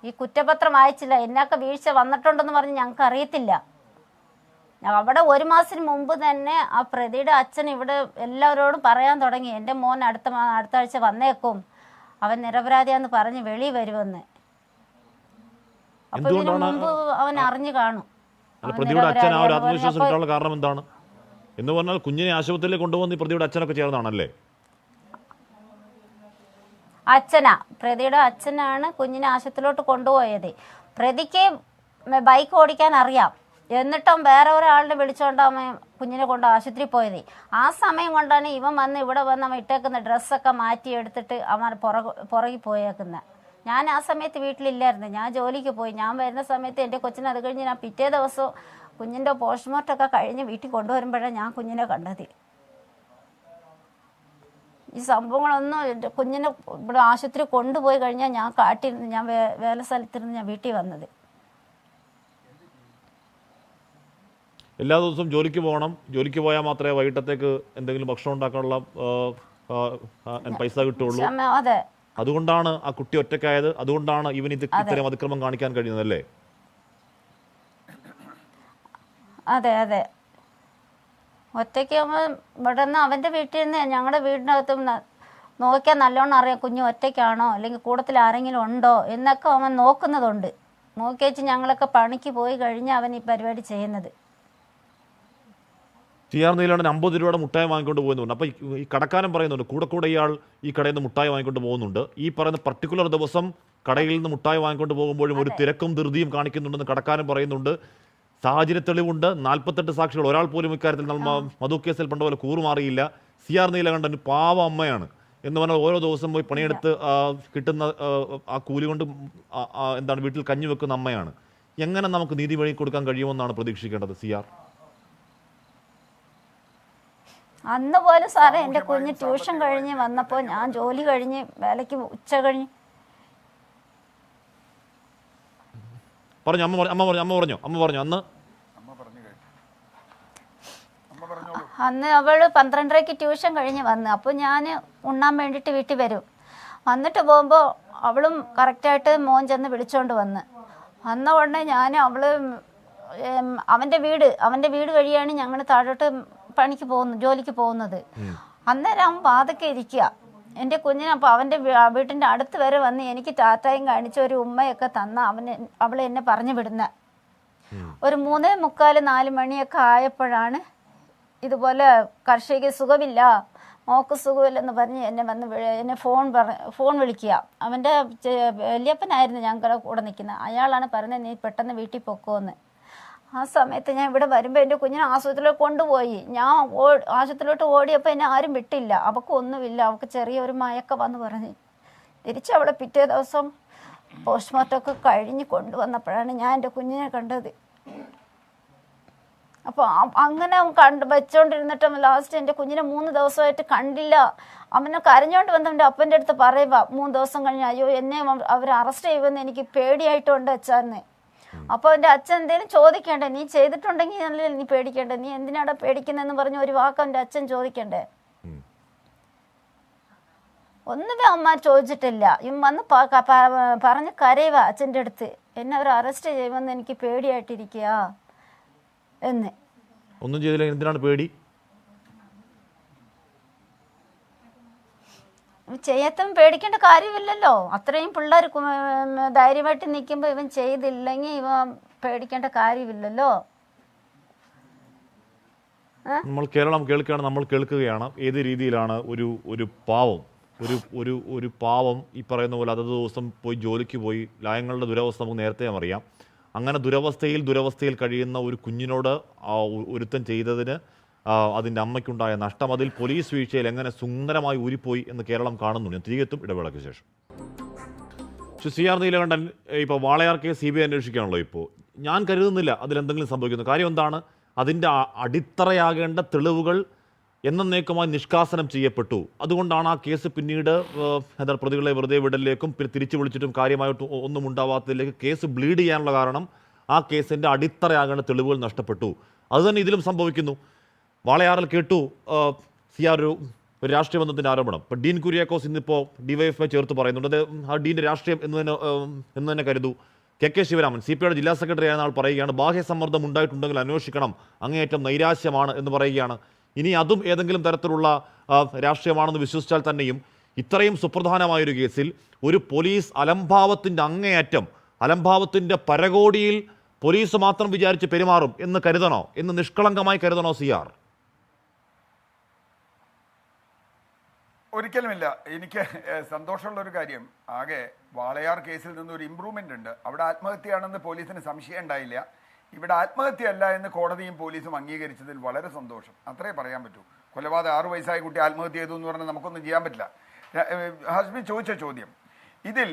ഈ കുറ്റപത്രം വായിച്ചില്ല. എന്നൊക്കെ വീഴ്ച വന്നിട്ടുണ്ടെന്ന് പറഞ്ഞ് ഞങ്ങൾക്ക് അറിയത്തില്ല. അവിടെ 1 മാസത്തിന് മുമ്പ് തന്നെ ആ പ്രതിയുടെ അച്ഛൻ ഇവിടെ എല്ലാവരോടും പറയാൻ തുടങ്ങി, എൻ്റെ മോൻ അടുത്ത ആഴ്ച വന്നേക്കും, അവൻ നിരപരാധിയാന്ന് പറഞ്ഞ് വെളി വരുമെന്ന്. അപ്പൊ ഇതിനു മുമ്പ് അവൻ അറിഞ്ഞു കാണും. പ്രതിയുടെ അച്ഛൻ ആ ഒരു ആത്മവിശ്വാസം കിട്ടാനുള്ള കാരണം എന്താണ് എന്ന് പറഞ്ഞാൽ കുഞ്ഞിനെ ആശുപത്രിയിൽ കൊണ്ടുവന്ന് പ്രതിയുടെ അച്ഛനൊക്കെ ചേർന്നാണല്ലേ? പ്രതിയുടെ അച്ഛനാണ് കുഞ്ഞിനെ ആശുപത്രിയിലോട്ട് കൊണ്ടുപോയത്. പ്രതിക്ക് ബൈക്ക് ഓടിക്കാൻ അറിയാം, എന്നിട്ടും വേറെ ഒരാളിനെ വിളിച്ചുകൊണ്ടാണ് കുഞ്ഞിനെ കൊണ്ട് ആശുപത്രി പോയത്. ആ സമയം കൊണ്ടാണ് ഇവൻ ഇവിടെ വന്ന് അവൻ ഇട്ടേക്കുന്ന ഡ്രസ്സൊക്കെ മാറ്റി എടുത്തിട്ട് അവൻ പുറകിൽ പോയേക്കുന്നത്. ഞാൻ ആ സമയത്ത് വീട്ടിലില്ലായിരുന്നു, ഞാൻ ജോലിക്ക് പോയി. ഞാൻ വരുന്ന സമയത്ത് എൻ്റെ കൊച്ചിനെ അത് കഴിഞ്ഞ് ഞാൻ പിറ്റേ ദിവസം കുഞ്ഞിൻ്റെ പോസ്റ്റ്മോർട്ടമൊക്കെ കഴിഞ്ഞ് വീട്ടിൽ കൊണ്ടുവരുമ്പോഴാണ് ഞാൻ കുഞ്ഞിനെ കണ്ടത്. ഈ സംഭവങ്ങളൊന്നും എൻ്റെ കുഞ്ഞിനെ ഇവിടെ ആശുപത്രി കൊണ്ടുപോയി കഴിഞ്ഞാൽ ഞാൻ കാട്ടിരുന്ന്, ഞാൻ വേല സ്ഥലത്തിരുന്ന് ഞാൻ വീട്ടിൽ വന്നത്. എല്ലാ ദിവസവും ജോലിക്ക് പോകണം. ജോലിക്ക് പോയാൽ മാത്രമേ വൈകിട്ടത്തേക്ക് എന്തെങ്കിലും ഭക്ഷണം ഉണ്ടാക്കാനുള്ള പൈസ കിട്ടുള്ളൂ. അതെ, അതുകൊണ്ടാണ് ആ കുട്ടി ഒറ്റയ്ക്കായത്. അതുകൊണ്ടാണ് ഇവൻ ഇത്തരം അതിക്രമം കാണിക്കാൻ കഴിയുന്നതല്ലേ? അതെ അതെ. ഒറ്റയ്ക്ക് ഇവിടെ നിന്ന് അവൻ്റെ വീട്ടിൽ നിന്ന് ഞങ്ങളുടെ വീടിനകത്തും നോക്കിയാൽ നല്ലോണം അറിയാം കുഞ്ഞ് ഒറ്റയ്ക്കാണോ അല്ലെങ്കിൽ കൂട്ടത്തിൽ ആരെങ്കിലും ഉണ്ടോ എന്നൊക്കെ അവൻ നോക്കുന്നതുണ്ട്. നോക്കി വെച്ച് ഞങ്ങളൊക്കെ പണിക്ക് പോയി കഴിഞ്ഞാൽ അവൻ ഈ പരിപാടി ചെയ്യുന്നത്. CR നീലാണ് 50 രൂപയുടെ മുട്ടായി വാങ്ങിക്കൊണ്ട് പോകുന്നുണ്ട്. അപ്പോൾ ഈ കടക്കാരൻ പറയുന്നുണ്ട് കൂടെ ഇയാൾ ഈ കടയിൽ നിന്ന് മുട്ടായി വാങ്ങിക്കൊണ്ട് പോകുന്നുണ്ട്. ഈ പറയുന്ന പർട്ടിക്കുലർ ദിവസം കടയിൽ നിന്ന് മുട്ടായി വാങ്ങിക്കൊണ്ട് പോകുമ്പോഴും ഒരു തിരക്കും ധൃതിയും കാണിക്കുന്നുണ്ടെന്ന് കടക്കാരൻ പറയുന്നുണ്ട്. സാഹചര്യ തെളിവുണ്ട്, 48 സാക്ഷികൾ, ഒരാൾ പോലും ഇക്കാര്യത്തിൽ മധു കേസിൽ പണ്ട പോലെ കൂറുമാറിയില്ല. CR നീലകണ്ഠൻ പാവ അമ്മയാണ് എന്ന് പറഞ്ഞാൽ ഓരോ ദിവസം പോയി പണിയെടുത്ത് കിട്ടുന്ന ആ കൂലി കൊണ്ട് വീട്ടിൽ കഞ്ഞി വെക്കുന്ന അമ്മയാണ്. എങ്ങനെ നമുക്ക് നീതി വഴി കൊടുക്കാൻ കഴിയുമെന്നാണ് പ്രതീക്ഷിക്കേണ്ടത് CR? അന്ന് പോലും സാറേ എൻ്റെ കുഞ്ഞ് ട്യൂഷൻ കഴിഞ്ഞ് വന്നപ്പോൾ ഞാൻ ജോലി കഴിഞ്ഞ് വേലയ്ക്ക് ഉച്ച കഴിഞ്ഞ് പറഞ്ഞു അമ്മ പറഞ്ഞു അന്ന് അവൾ 12:30 ട്യൂഷൻ കഴിഞ്ഞ് വന്ന്. അപ്പോൾ ഞാൻ ഉണ്ണാൻ വേണ്ടിയിട്ട് വീട്ടിൽ വരും. വന്നിട്ട് പോകുമ്പോൾ അവളും കറക്റ്റായിട്ട് മോൻ ചെന്ന് വിളിച്ചോണ്ട് വന്ന് ഉടനെ ഞാൻ അവൻ്റെ വീട് വഴിയാണ് ഞങ്ങൾ താഴോട്ട് ജോലിക്ക് പോകുന്നത്. അന്നേരം അവൻ വാതൊക്കെ ഇരിക്കുക. എൻ്റെ കുഞ്ഞിന് അപ്പോൾ അവൻ്റെ വീട്ടിൻ്റെ അടുത്ത് വരെ വന്ന് എനിക്ക് ടാറ്റായും കാണിച്ച് ഒരു ഉമ്മയൊക്കെ തന്ന അവൾ എന്നെ പറഞ്ഞു വിടുന്ന. ഒരു 3:45 മണിയൊക്കെ ആയപ്പോഴാണ് ഇതുപോലെ കർഷക സുഖമില്ല, മോക്ക് സുഖമില്ലെന്ന് പറഞ്ഞ് എന്നെ ഫോൺ വിളിക്കുക. അവൻ്റെ വലിയപ്പനായിരുന്നു ഞങ്ങളുടെ കൂടെ നിൽക്കുന്നത്. അയാളാണ് പറഞ്ഞത് നീ പെട്ടെന്ന് വീട്ടിൽ പൊക്കോന്ന്. ആ സമയത്ത് ഞാൻ ഇവിടെ വരുമ്പോൾ എൻ്റെ കുഞ്ഞിനെ ആശുപത്രിയിലോട്ട് കൊണ്ടുപോയി. ഞാൻ ആശുപത്രിയിലോട്ട് ഓടിയപ്പോൾ എന്നെ ആരും വിട്ടില്ല. അവൾക്കൊന്നുമില്ല, അവൾക്ക് ചെറിയൊരു മയക്കം വന്ന് പറഞ്ഞ് തിരിച്ചവളെ പിറ്റേ ദിവസം പോസ്റ്റ്മോർട്ടമൊക്കെ കഴിഞ്ഞ് കൊണ്ടുവന്നപ്പോഴാണ് ഞാൻ എൻ്റെ കുഞ്ഞിനെ കണ്ടത്. അപ്പോൾ അങ്ങനെ വെച്ചോണ്ടിരുന്നിട്ടും ലാസ്റ്റ് എൻ്റെ കുഞ്ഞിനെ 3 ദിവസമായിട്ട് കണ്ടില്ല. അവനെ കരഞ്ഞോണ്ട് വന്ന് എൻ്റെ അപ്പൻ്റെ അടുത്ത് പറയുക 3 ദിവസം കഴിഞ്ഞ്, അയ്യോ എന്നെ അവർ അറസ്റ്റ് ചെയ്യുമെന്ന് എനിക്ക് പേടിയായിട്ടുണ്ട് അച്ഛന്ന്. അപ്പോൾ എൻ്റെ അച്ഛൻ എന്തെങ്കിലും ചോദിക്കണ്ടേ, നീ ചെയ്തിട്ടുണ്ടെങ്കിൽ അല്ലേ നീ പേടിക്കണ്ടേ, നീ എന്തിനാടാ പേടിക്കുന്നതെന്ന് പറഞ്ഞ് ഒരു വാക്ക് എൻ്റെ അച്ഛൻ ചോദിക്കണ്ടേ? ഒന്നുമേ അമ്മ ചോദിച്ചിട്ടില്ല. വന്ന് പറഞ്ഞ് കരയുക അച്ഛൻ്റെ അടുത്ത്, എന്നെ അവർ അറസ്റ്റ് ചെയ്യുമെന്ന് എനിക്ക് പേടിയായിട്ടിരിക്കുക എന്ന്. ഒന്നും ചെയ്തില്ല, എന്തിനാണ് പേടി? ചെയ്യത്തും പേടിക്കേണ്ട കാര്യമില്ലല്ലോ. അത്രയും പിള്ളേർ ധൈര്യമായിട്ട് നിൽക്കുമ്പോൾ ഇവൻ ചെയ്തില്ലെങ്കിൽ ഇവൻ പേടിക്കേണ്ട കാര്യമില്ലല്ലോ. നമ്മൾ കേരളം കേൾക്കുകയാണ്, നമ്മൾ കേൾക്കുകയാണ് ഏത് രീതിയിലാണ് ഒരു പാവം ഒരു പാവം ഈ പറയുന്ന പോലെ അതത് ദിവസം പോയി ജോലിക്ക് പോയി ലയങ്ങളുടെ ദുരവസ്ഥ നമുക്ക് നേരത്തെ അറിയാം. അങ്ങനെ ദുരവസ്ഥയിൽ കഴിയുന്ന ഒരു കുഞ്ഞിനോട് ഒരുത്തൻ ചെയ്തതിന് അതിൻ്റെ അമ്മയ്ക്കുണ്ടായ നഷ്ടം, അതിൽ പോലീസ് വീഴ്ചയിൽ എങ്ങനെ സുന്ദരമായി ഊരിപ്പോയി എന്ന് കേരളം കാണുന്നുണ്ട്. തിരികെത്തും ഇടവേളയ്ക്ക് ശേഷം. CR നീലകണ്ഠൻ, ഇപ്പോൾ വാളയാർ കേസ് CBI അന്വേഷിക്കുകയാണല്ലോ. ഇപ്പോൾ ഞാൻ കരുതുന്നില്ല അതിലെന്തെങ്കിലും സംഭവിക്കുന്നു. കാര്യം എന്താണ്? അതിൻ്റെ അടിത്തറയാകേണ്ട തെളിവുകൾ എന്നേക്കുമായി നിഷ്കാസനം ചെയ്യപ്പെട്ടു. അതുകൊണ്ടാണ് ആ കേസ് പിന്നീട് പ്രതികളെ വെറുതെ വിടലിലേക്കും തിരിച്ചു വിളിച്ചിട്ടും കാര്യമായിട്ട് ഒന്നും ഉണ്ടാവാത്തതിലേക്ക് കേസ് ബ്ലീഡ് ചെയ്യാനുള്ള കാരണം ആ കേസിൻ്റെ അടിത്തറയാകേണ്ട തെളിവുകൾ നഷ്ടപ്പെട്ടു. അതുതന്നെ ഇതിലും സംഭവിക്കുന്നു. വാളയാറിൽ കേട്ടു CR ഒരു രാഷ്ട്രീയ ബന്ധത്തിൻ്റെ ആരോപണം. ഇപ്പോൾ ഡീൻ കുര്യാക്കോസ് ഇന്നിപ്പോൾ DYFI ചേർത്ത് പറയുന്നുണ്ട്. അത് ആ ഡീൻ്റെ രാഷ്ട്രീയം എന്ന് തന്നെ കരുതൂ. KK ശിവരാമൻ CPIയുടെ ജില്ലാ സെക്രട്ടറി ആയ ആൾ പറയുകയാണ്, ബാഹ്യ സമ്മർദ്ദം ഉണ്ടായിട്ടുണ്ടെങ്കിൽ അന്വേഷിക്കണം, അങ്ങേയറ്റം നൈരാശ്യമാണ് എന്ന് പറയുകയാണ്. ഇനി അതും ഏതെങ്കിലും തരത്തിലുള്ള രാഷ്ട്രീയമാണെന്ന് വിശ്വസിച്ചാൽ തന്നെയും ഇത്രയും സുപ്രധാനമായൊരു കേസിൽ ഒരു പോലീസ് അലംഭാവത്തിൻ്റെ അങ്ങേയറ്റം, അലംഭാവത്തിൻ്റെ പരകോടിയിൽ പോലീസ് മാത്രം വിചാരിച്ച് പെരുമാറും എന്ന് കരുതണോ, എന്ന് നിഷ്കളങ്കമായി കരുതണോ CR? ഒരിക്കലുമില്ല. എനിക്ക് സന്തോഷമുള്ളൊരു കാര്യം, ആകെ വാളയാർ കേസിൽ നിന്നൊരു ഇമ്പ്രൂവ്മെൻ്റ് ഉണ്ട്. അവിടെ ആത്മഹത്യയാണെന്ന് പോലീസിന് സംശയം ഉണ്ടായില്ല. ഇവിടെ ആത്മഹത്യയല്ല എന്ന് കോടതിയും പോലീസും അംഗീകരിച്ചതിൽ വളരെ സന്തോഷം. അത്രേ പറയാൻ പറ്റൂ. കൊലപാതകം 6 വയസ്സായ കുട്ടി ആത്മഹത്യ ചെയ്തു എന്ന് പറഞ്ഞാൽ നമുക്കൊന്നും ചെയ്യാൻ പറ്റില്ല. ഹസ്ബി ചോദിച്ച ചോദ്യം, ഇതിൽ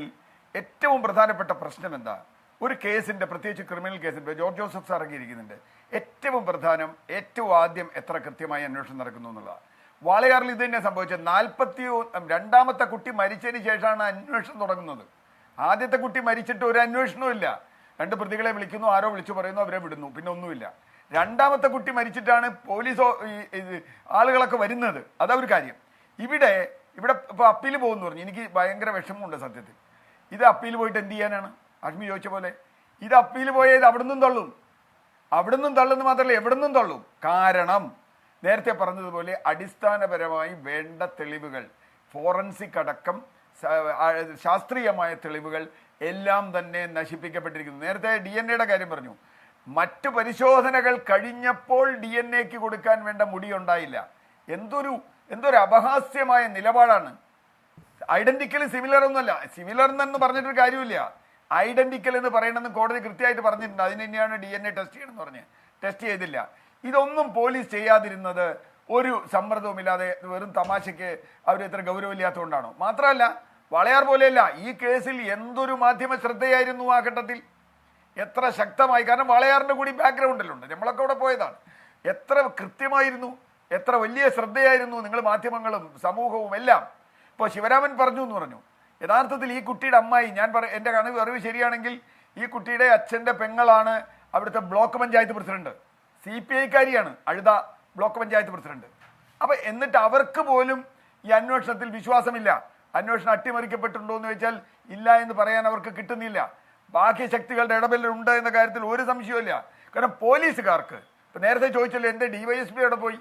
ഏറ്റവും പ്രധാനപ്പെട്ട പ്രശ്നം എന്താ? ഒരു കേസിൻ്റെ, പ്രത്യേകിച്ച് ക്രിമിനൽ കേസിൻ്റെ, ജോർജ് ജോസഫ് സാർ ഇറങ്ങിയിരിക്കുന്നുണ്ട്, ഏറ്റവും പ്രധാനം ഏറ്റവും ആദ്യം എത്ര കൃത്യമായി അന്വേഷണം നടക്കുന്നു എന്നുള്ളതാണ്. വാളയാറിൽ ഇത് തന്നെ സംഭവിച്ചത്. 42ാമത്തെ കുട്ടി മരിച്ചതിന് ശേഷമാണ് അന്വേഷണം തുടങ്ങുന്നത്. ആദ്യത്തെ കുട്ടി മരിച്ചിട്ട് ഒരു അന്വേഷണവും ഇല്ല. 2 പ്രതികളെ വിളിക്കുന്നു, ആരോ വിളിച്ചു പറയുന്നു, അവരെ വിടുന്നു, പിന്നെ ഒന്നുമില്ല. 2ാമത്തെ കുട്ടി മരിച്ചിട്ടാണ് പോലീസോ ആളുകളൊക്കെ വരുന്നത്. അതാ ഒരു കാര്യം. ഇവിടെ ഇപ്പോൾ അപ്പീൽ പോകുന്നു പറഞ്ഞു. എനിക്ക് ഭയങ്കര വിഷമമുണ്ട് സത്യത്തിൽ. ഇത് അപ്പീൽ പോയിട്ട് എന്ത് ചെയ്യാനാണ്? അഷ്മി ചോദിച്ച പോലെ ഇത് അപ്പീൽ പോയത് അവിടുന്നും തള്ളുന്നു മാത്രമല്ല എവിടുന്നും തള്ളും. കാരണം നേരത്തെ പറഞ്ഞതുപോലെ അടിസ്ഥാനപരമായി വേണ്ട തെളിവുകൾ, ഫോറൻസിക് അടക്കം ശാസ്ത്രീയമായ തെളിവുകൾ എല്ലാം തന്നെ നശിപ്പിക്കപ്പെട്ടിരിക്കുന്നു. നേരത്തെ DNA കാര്യം പറഞ്ഞു. മറ്റു പരിശോധനകൾ കഴിഞ്ഞപ്പോൾ DNA കൊടുക്കാൻ വേണ്ട മുടി ഉണ്ടായില്ല. എന്തൊരു അപഹാസ്യമായ നിലപാടാണ്. ഐഡന്റിക്കൽ സിമിലർ ഒന്നുമല്ല. സിമിലർ എന്ന് പറഞ്ഞിട്ടൊരു കാര്യമില്ല. ഐഡന്റിക്കൽ എന്ന് പറയണമെന്ന് കോടതി കൃത്യമായിട്ട് പറഞ്ഞിട്ടുണ്ട്. അതിന് തന്നെയാണ് DNA ടെസ്റ്റ് ചെയ്യണമെന്ന് പറഞ്ഞ്. ടെസ്റ്റ് ചെയ്തില്ല. ഇതൊന്നും പോലീസ് ചെയ്യാതിരുന്നത് ഒരു സമ്മർദ്ദവുമില്ലാതെ വെറും തമാശയ്ക്ക് അവർ ഇത്ര ഗൗരവമില്ലാത്തതുകൊണ്ടാണോ? മാത്രമല്ല, വാളയാർ പോലെയല്ല, ഈ കേസിൽ എന്തൊരു മാധ്യമ ശ്രദ്ധയായിരുന്നു ആ ഘട്ടത്തിൽ, എത്ര ശക്തമായി. കാരണം വാളയാറിൻ്റെ കൂടി ബാക്ക്ഗ്രൗണ്ടിലുണ്ട്, നമ്മളൊക്കെ അവിടെ പോയതാണ്. എത്ര കൃത്യമായിരുന്നു, എത്ര വലിയ ശ്രദ്ധയായിരുന്നു നിങ്ങൾ മാധ്യമങ്ങളും സമൂഹവും എല്ലാം. ഇപ്പോൾ ശിവരാമൻ പറഞ്ഞു എന്ന് പറഞ്ഞു. യഥാർത്ഥത്തിൽ ഈ കുട്ടിയുടെ അമ്മായി, എൻ്റെ അറിവ് ശരിയാണെങ്കിൽ ഈ കുട്ടിയുടെ അച്ഛൻ്റെ പെങ്ങളാണ് അവിടുത്തെ ബ്ലോക്ക് പഞ്ചായത്ത് പ്രസിഡന്റ്. CPIക്കാരിയാണ്, അഴുത ബ്ലോക്ക് പഞ്ചായത്ത് പ്രസിഡന്റ്. അപ്പം എന്നിട്ട് അവർക്ക് പോലും ഈ അന്വേഷണത്തിൽ വിശ്വാസമില്ല. അന്വേഷണം അട്ടിമറിക്കപ്പെട്ടിട്ടുണ്ടോ എന്ന് ചോദിച്ചാൽ ഇല്ല എന്ന് പറയാൻ അവർക്ക് കിട്ടുന്നില്ല. ബാഹ്യശക്തികളുടെ ഇടപെടലുണ്ട് എന്ന കാര്യത്തിൽ ഒരു സംശയമില്ല. കാരണം പോലീസുകാർക്ക് ഇപ്പം നേരത്തെ ചോദിച്ചല്ലോ, എൻ്റെ DYSP അവിടെ പോയി?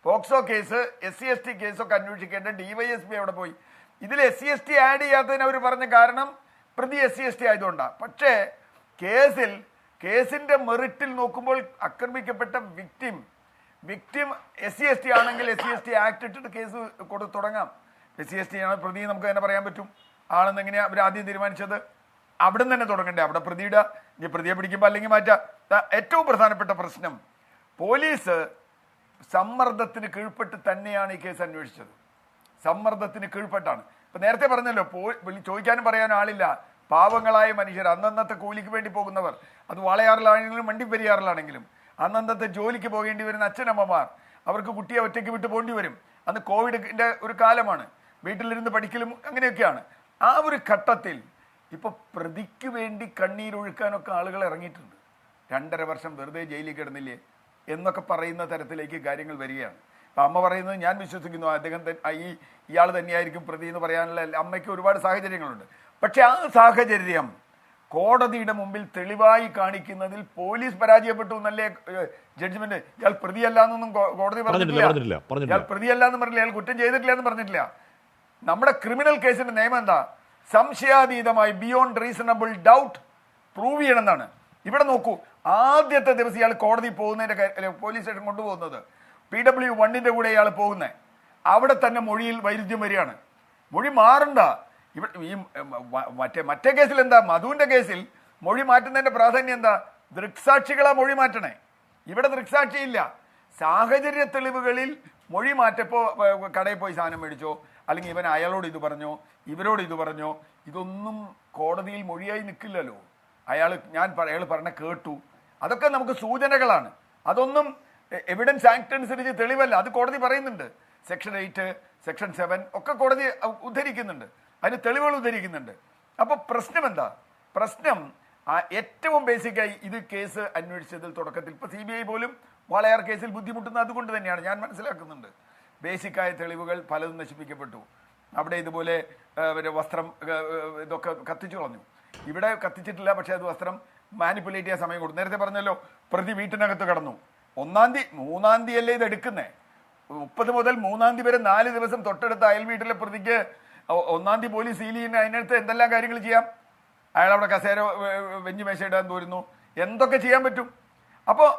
പോക്സോ കേസ്, SC/ST കേസൊക്കെ അന്വേഷിക്കേണ്ട DYSP അവിടെ പോയി? ഇതിൽ SC/ST ആഡ് ചെയ്യാത്തതിന് അവർ പറഞ്ഞ കാരണം പ്രതി SC/ST ആയതുകൊണ്ടാണ്. പക്ഷേ കേസിൻ്റെ മെറിറ്റിൽ നോക്കുമ്പോൾ ആക്രമിക്കപ്പെട്ട വിക്ടിം SC/ST ആണെങ്കിൽ SC/ST ആക്ട് ഇട്ടിട്ട് കേസ് തുടങ്ങാം. SC/ST ആണ് പ്രതി, നമുക്ക് തന്നെ പറയാൻ പറ്റും. ആണെന്ന് എങ്ങനെയാണ് അവർ ആദ്യം തീരുമാനിച്ചത്? അവിടെ നിന്ന് തന്നെ തുടങ്ങണ്ടേ? അവിടെ പ്രതിയെ പിടിക്കുമ്പോൾ അല്ലെങ്കിൽ മാറ്റാം. ഏറ്റവും പ്രധാനപ്പെട്ട പ്രശ്നം, പോലീസ് സമ്മർദ്ദത്തിന് കീഴ്പ്പെട്ട് തന്നെയാണ് ഈ കേസ് അന്വേഷിച്ചത്. സമ്മർദ്ദത്തിന് കീഴ്പ്പെട്ടാണ്. ഇപ്പം നേരത്തെ പറഞ്ഞല്ലോ, ചോദിക്കാനും പറയാനും ആളില്ല. പാവങ്ങളായ മനുഷ്യർ, അന്നന്നത്തെ കൂലിക്ക് വേണ്ടി പോകുന്നവർ, അത് വാളയാറിലാണെങ്കിലും വണ്ടിപ്പെരിയാറിലാണെങ്കിലും, അന്നന്നത്തെ ജോലിക്ക് പോകേണ്ടി വരുന്ന അച്ഛനമ്മമാർ, അവർക്ക് കുട്ടിയെ ഒറ്റയ്ക്ക് വിട്ട് പോകേണ്ടി വരും. അന്ന് കോവിഡിന്റെ ഒരു കാലമാണ്, വീട്ടിലിരുന്ന് പഠിക്കലും അങ്ങനെയൊക്കെയാണ്. ആ ഒരു ഘട്ടത്തിൽ ഇപ്പൊ പ്രതിക്ക് വേണ്ടി കണ്ണീരൊഴുക്കാനൊക്കെ ആളുകൾ ഇറങ്ങിയിട്ടുണ്ട്. 2.5 വർഷം വെറുതെ ജയിലിൽ കിടന്നില്ലേ എന്നൊക്കെ പറയുന്ന തരത്തിലേക്ക് കാര്യങ്ങൾ വരികയാണ്. അപ്പം അമ്മ പറയുന്നത് ഞാൻ വിശ്വസിക്കുന്നു, ഇയാൾ തന്നെയായിരിക്കും പ്രതി എന്ന് പറയാനുള്ള അമ്മയ്ക്ക് ഒരുപാട് സാഹചര്യങ്ങളുണ്ട്. പക്ഷെ ആ സാഹചര്യം കോടതിയുടെ മുമ്പിൽ തെളിവായി കാണിക്കുന്നതിൽ പോലീസ് പരാജയപ്പെട്ടു എന്നല്ലേ ജഡ്ജ്മെന്റ്. ഇയാൾ പ്രതിയല്ല എന്നൊന്നും കോടതി പറഞ്ഞിട്ടില്ല. ഇയാൾ പ്രതിയല്ല എന്ന് പറഞ്ഞില്ല, ഇയാൾ കുറ്റം ചെയ്തിട്ടില്ല എന്ന് പറഞ്ഞിട്ടില്ല. നമ്മുടെ ക്രിമിനൽ കേസിന്റെ നിയമം എന്താ? സംശയാതീതമായി ബിയോണ്ട് റീസണബിൾ ഡൗട്ട് പ്രൂവ് ചെയ്യണമെന്നാണ്. ഇവിടെ നോക്കൂ, ആദ്യത്തെ ദിവസം ഇയാൾ കോടതി പോകുന്നതിന്റെ പോലീസ് സ്റ്റേഷൻ കൊണ്ടുപോകുന്നത് PW1 കൂടെ ഇയാൾ പോകുന്നത്, അവിടെ തന്നെ മൊഴിയിൽ വൈരുദ്ധ്യം വരികയാണ്. മൊഴി മാറണ്ട. ഇവിടെ ഈ മറ്റേ കേസിൽ എന്താ, മധുവിന്റെ കേസിൽ മൊഴി മാറ്റുന്നതിന്റെ പ്രാധാന്യം എന്താ? ദൃക്സാക്ഷികളാ മൊഴി മാറ്റണേ. ഇവിടെ ദൃക്സാക്ഷിയില്ല. സാഹചര്യ തെളിവുകളിൽ മൊഴി മാറ്റപ്പോ കടയിൽ പോയി സാധനം മേടിച്ചോ, അല്ലെങ്കിൽ ഇവൻ അയാളോട് ഇത് പറഞ്ഞോ, ഇവരോട് ഇത് പറഞ്ഞോ, ഇതൊന്നും കോടതിയിൽ മൊഴിയായി നിൽക്കില്ലല്ലോ. അയാൾ പറഞ്ഞ കേട്ടു, അതൊക്കെ നമുക്ക് സൂചനകളാണ്. അതൊന്നും എവിഡൻസ് ആക്ട് അനുസരിച്ച് തെളിവല്ല. അത് കോടതി പറയുന്നുണ്ട്. സെക്ഷൻ 8, സെക്ഷൻ 7 ഒക്കെ കോടതി ഉദ്ധരിക്കുന്നുണ്ട്, അതിന് തെളിവുകൾ ഉദ്ധരിക്കുന്നുണ്ട്. അപ്പോൾ പ്രശ്നം എന്താ? പ്രശ്നം ഏറ്റവും ബേസിക്കായി ഇത് കേസ് അന്വേഷിച്ചതിൽ തുടക്കത്തിൽ ഇപ്പോൾ CBI പോലും വാളയാർ കേസിൽ ബുദ്ധിമുട്ടുന്നത് അതുകൊണ്ട് തന്നെയാണ് ഞാൻ മനസ്സിലാക്കുന്നുണ്ട്. ബേസിക്കായ തെളിവുകൾ പലതും നശിപ്പിക്കപ്പെട്ടു. അവിടെ ഇതുപോലെ വസ്ത്രം ഇതൊക്കെ കത്തിച്ചു കളഞ്ഞു. ഇവിടെ കത്തിച്ചിട്ടില്ല, പക്ഷേ അത് വസ്ത്രം മാനിപ്പുലേറ്റ് ചെയ്യാൻ സമയം കൊടുത്തു. നേരത്തെ പറഞ്ഞല്ലോ, പ്രതി വീട്ടിനകത്ത് കടന്നു. 1-ാം തീയതി 3-ാം തീയതി അല്ലേ ഇത് എടുക്കുന്നേ? 30 മുതൽ 3-ാം തീയതി വരെ 4 ദിവസം തൊട്ടടുത്ത അയൽ വീട്ടിലെ പ്രതിക്ക് 1-ാം തീയതി പോലീസ് സീൽ ചെയ്യുന്ന അതിനകത്ത് എന്തെല്ലാം കാര്യങ്ങൾ ചെയ്യാം? അയാൾ അവിടെ കസേര വെഞ്ചു മേശ ഇടാൻ തോരുന്നു, എന്തൊക്കെ ചെയ്യാൻ പറ്റും? അപ്പോൾ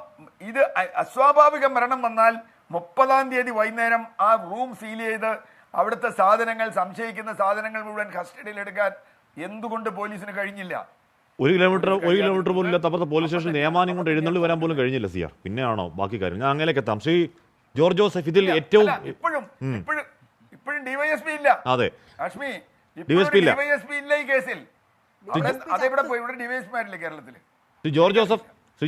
ഇത് അസ്വാഭാവിക മരണം വന്നാൽ 30-ാം തീയതി വൈകുന്നേരം ആ റൂം സീൽ ചെയ്ത് അവിടുത്തെ സാധനങ്ങൾ, സംശയിക്കുന്ന സാധനങ്ങൾ മുഴുവൻ കസ്റ്റഡിയിൽ എടുക്കാൻ എന്തുകൊണ്ട് പോലീസിന് കഴിഞ്ഞില്ല? 1 കിലോമീറ്റർ പോലും ഇല്ലാത്ത അപ്പുറത്തെ പോലീസ് സ്റ്റേഷൻ നിയമാനം കൊണ്ട് എഴുന്നള്ളി വരാൻ പോലും കഴിഞ്ഞില്ല. സിയാർ, പിന്നെയാണോ ബാക്കി കാര്യം? ഞാൻ അങ്ങനെയൊക്കെ എത്താം. ശ്രീ ജോർജ് ജോസഫ്, ഇതിൽ ഏറ്റവും ഇപ്പോഴും ഡിവൈഎസ്പി ഇല്ല. അതെ, ലക്ഷ്മി, ഡിവൈഎസ്പി ഇല്ല ഈ കേസിൽ. അതെവിടെ പോയി? ഇവിടെ ഡിവൈഎസ്പിമാരില്ലേ കേരളത്തിൽ? ശ്രീ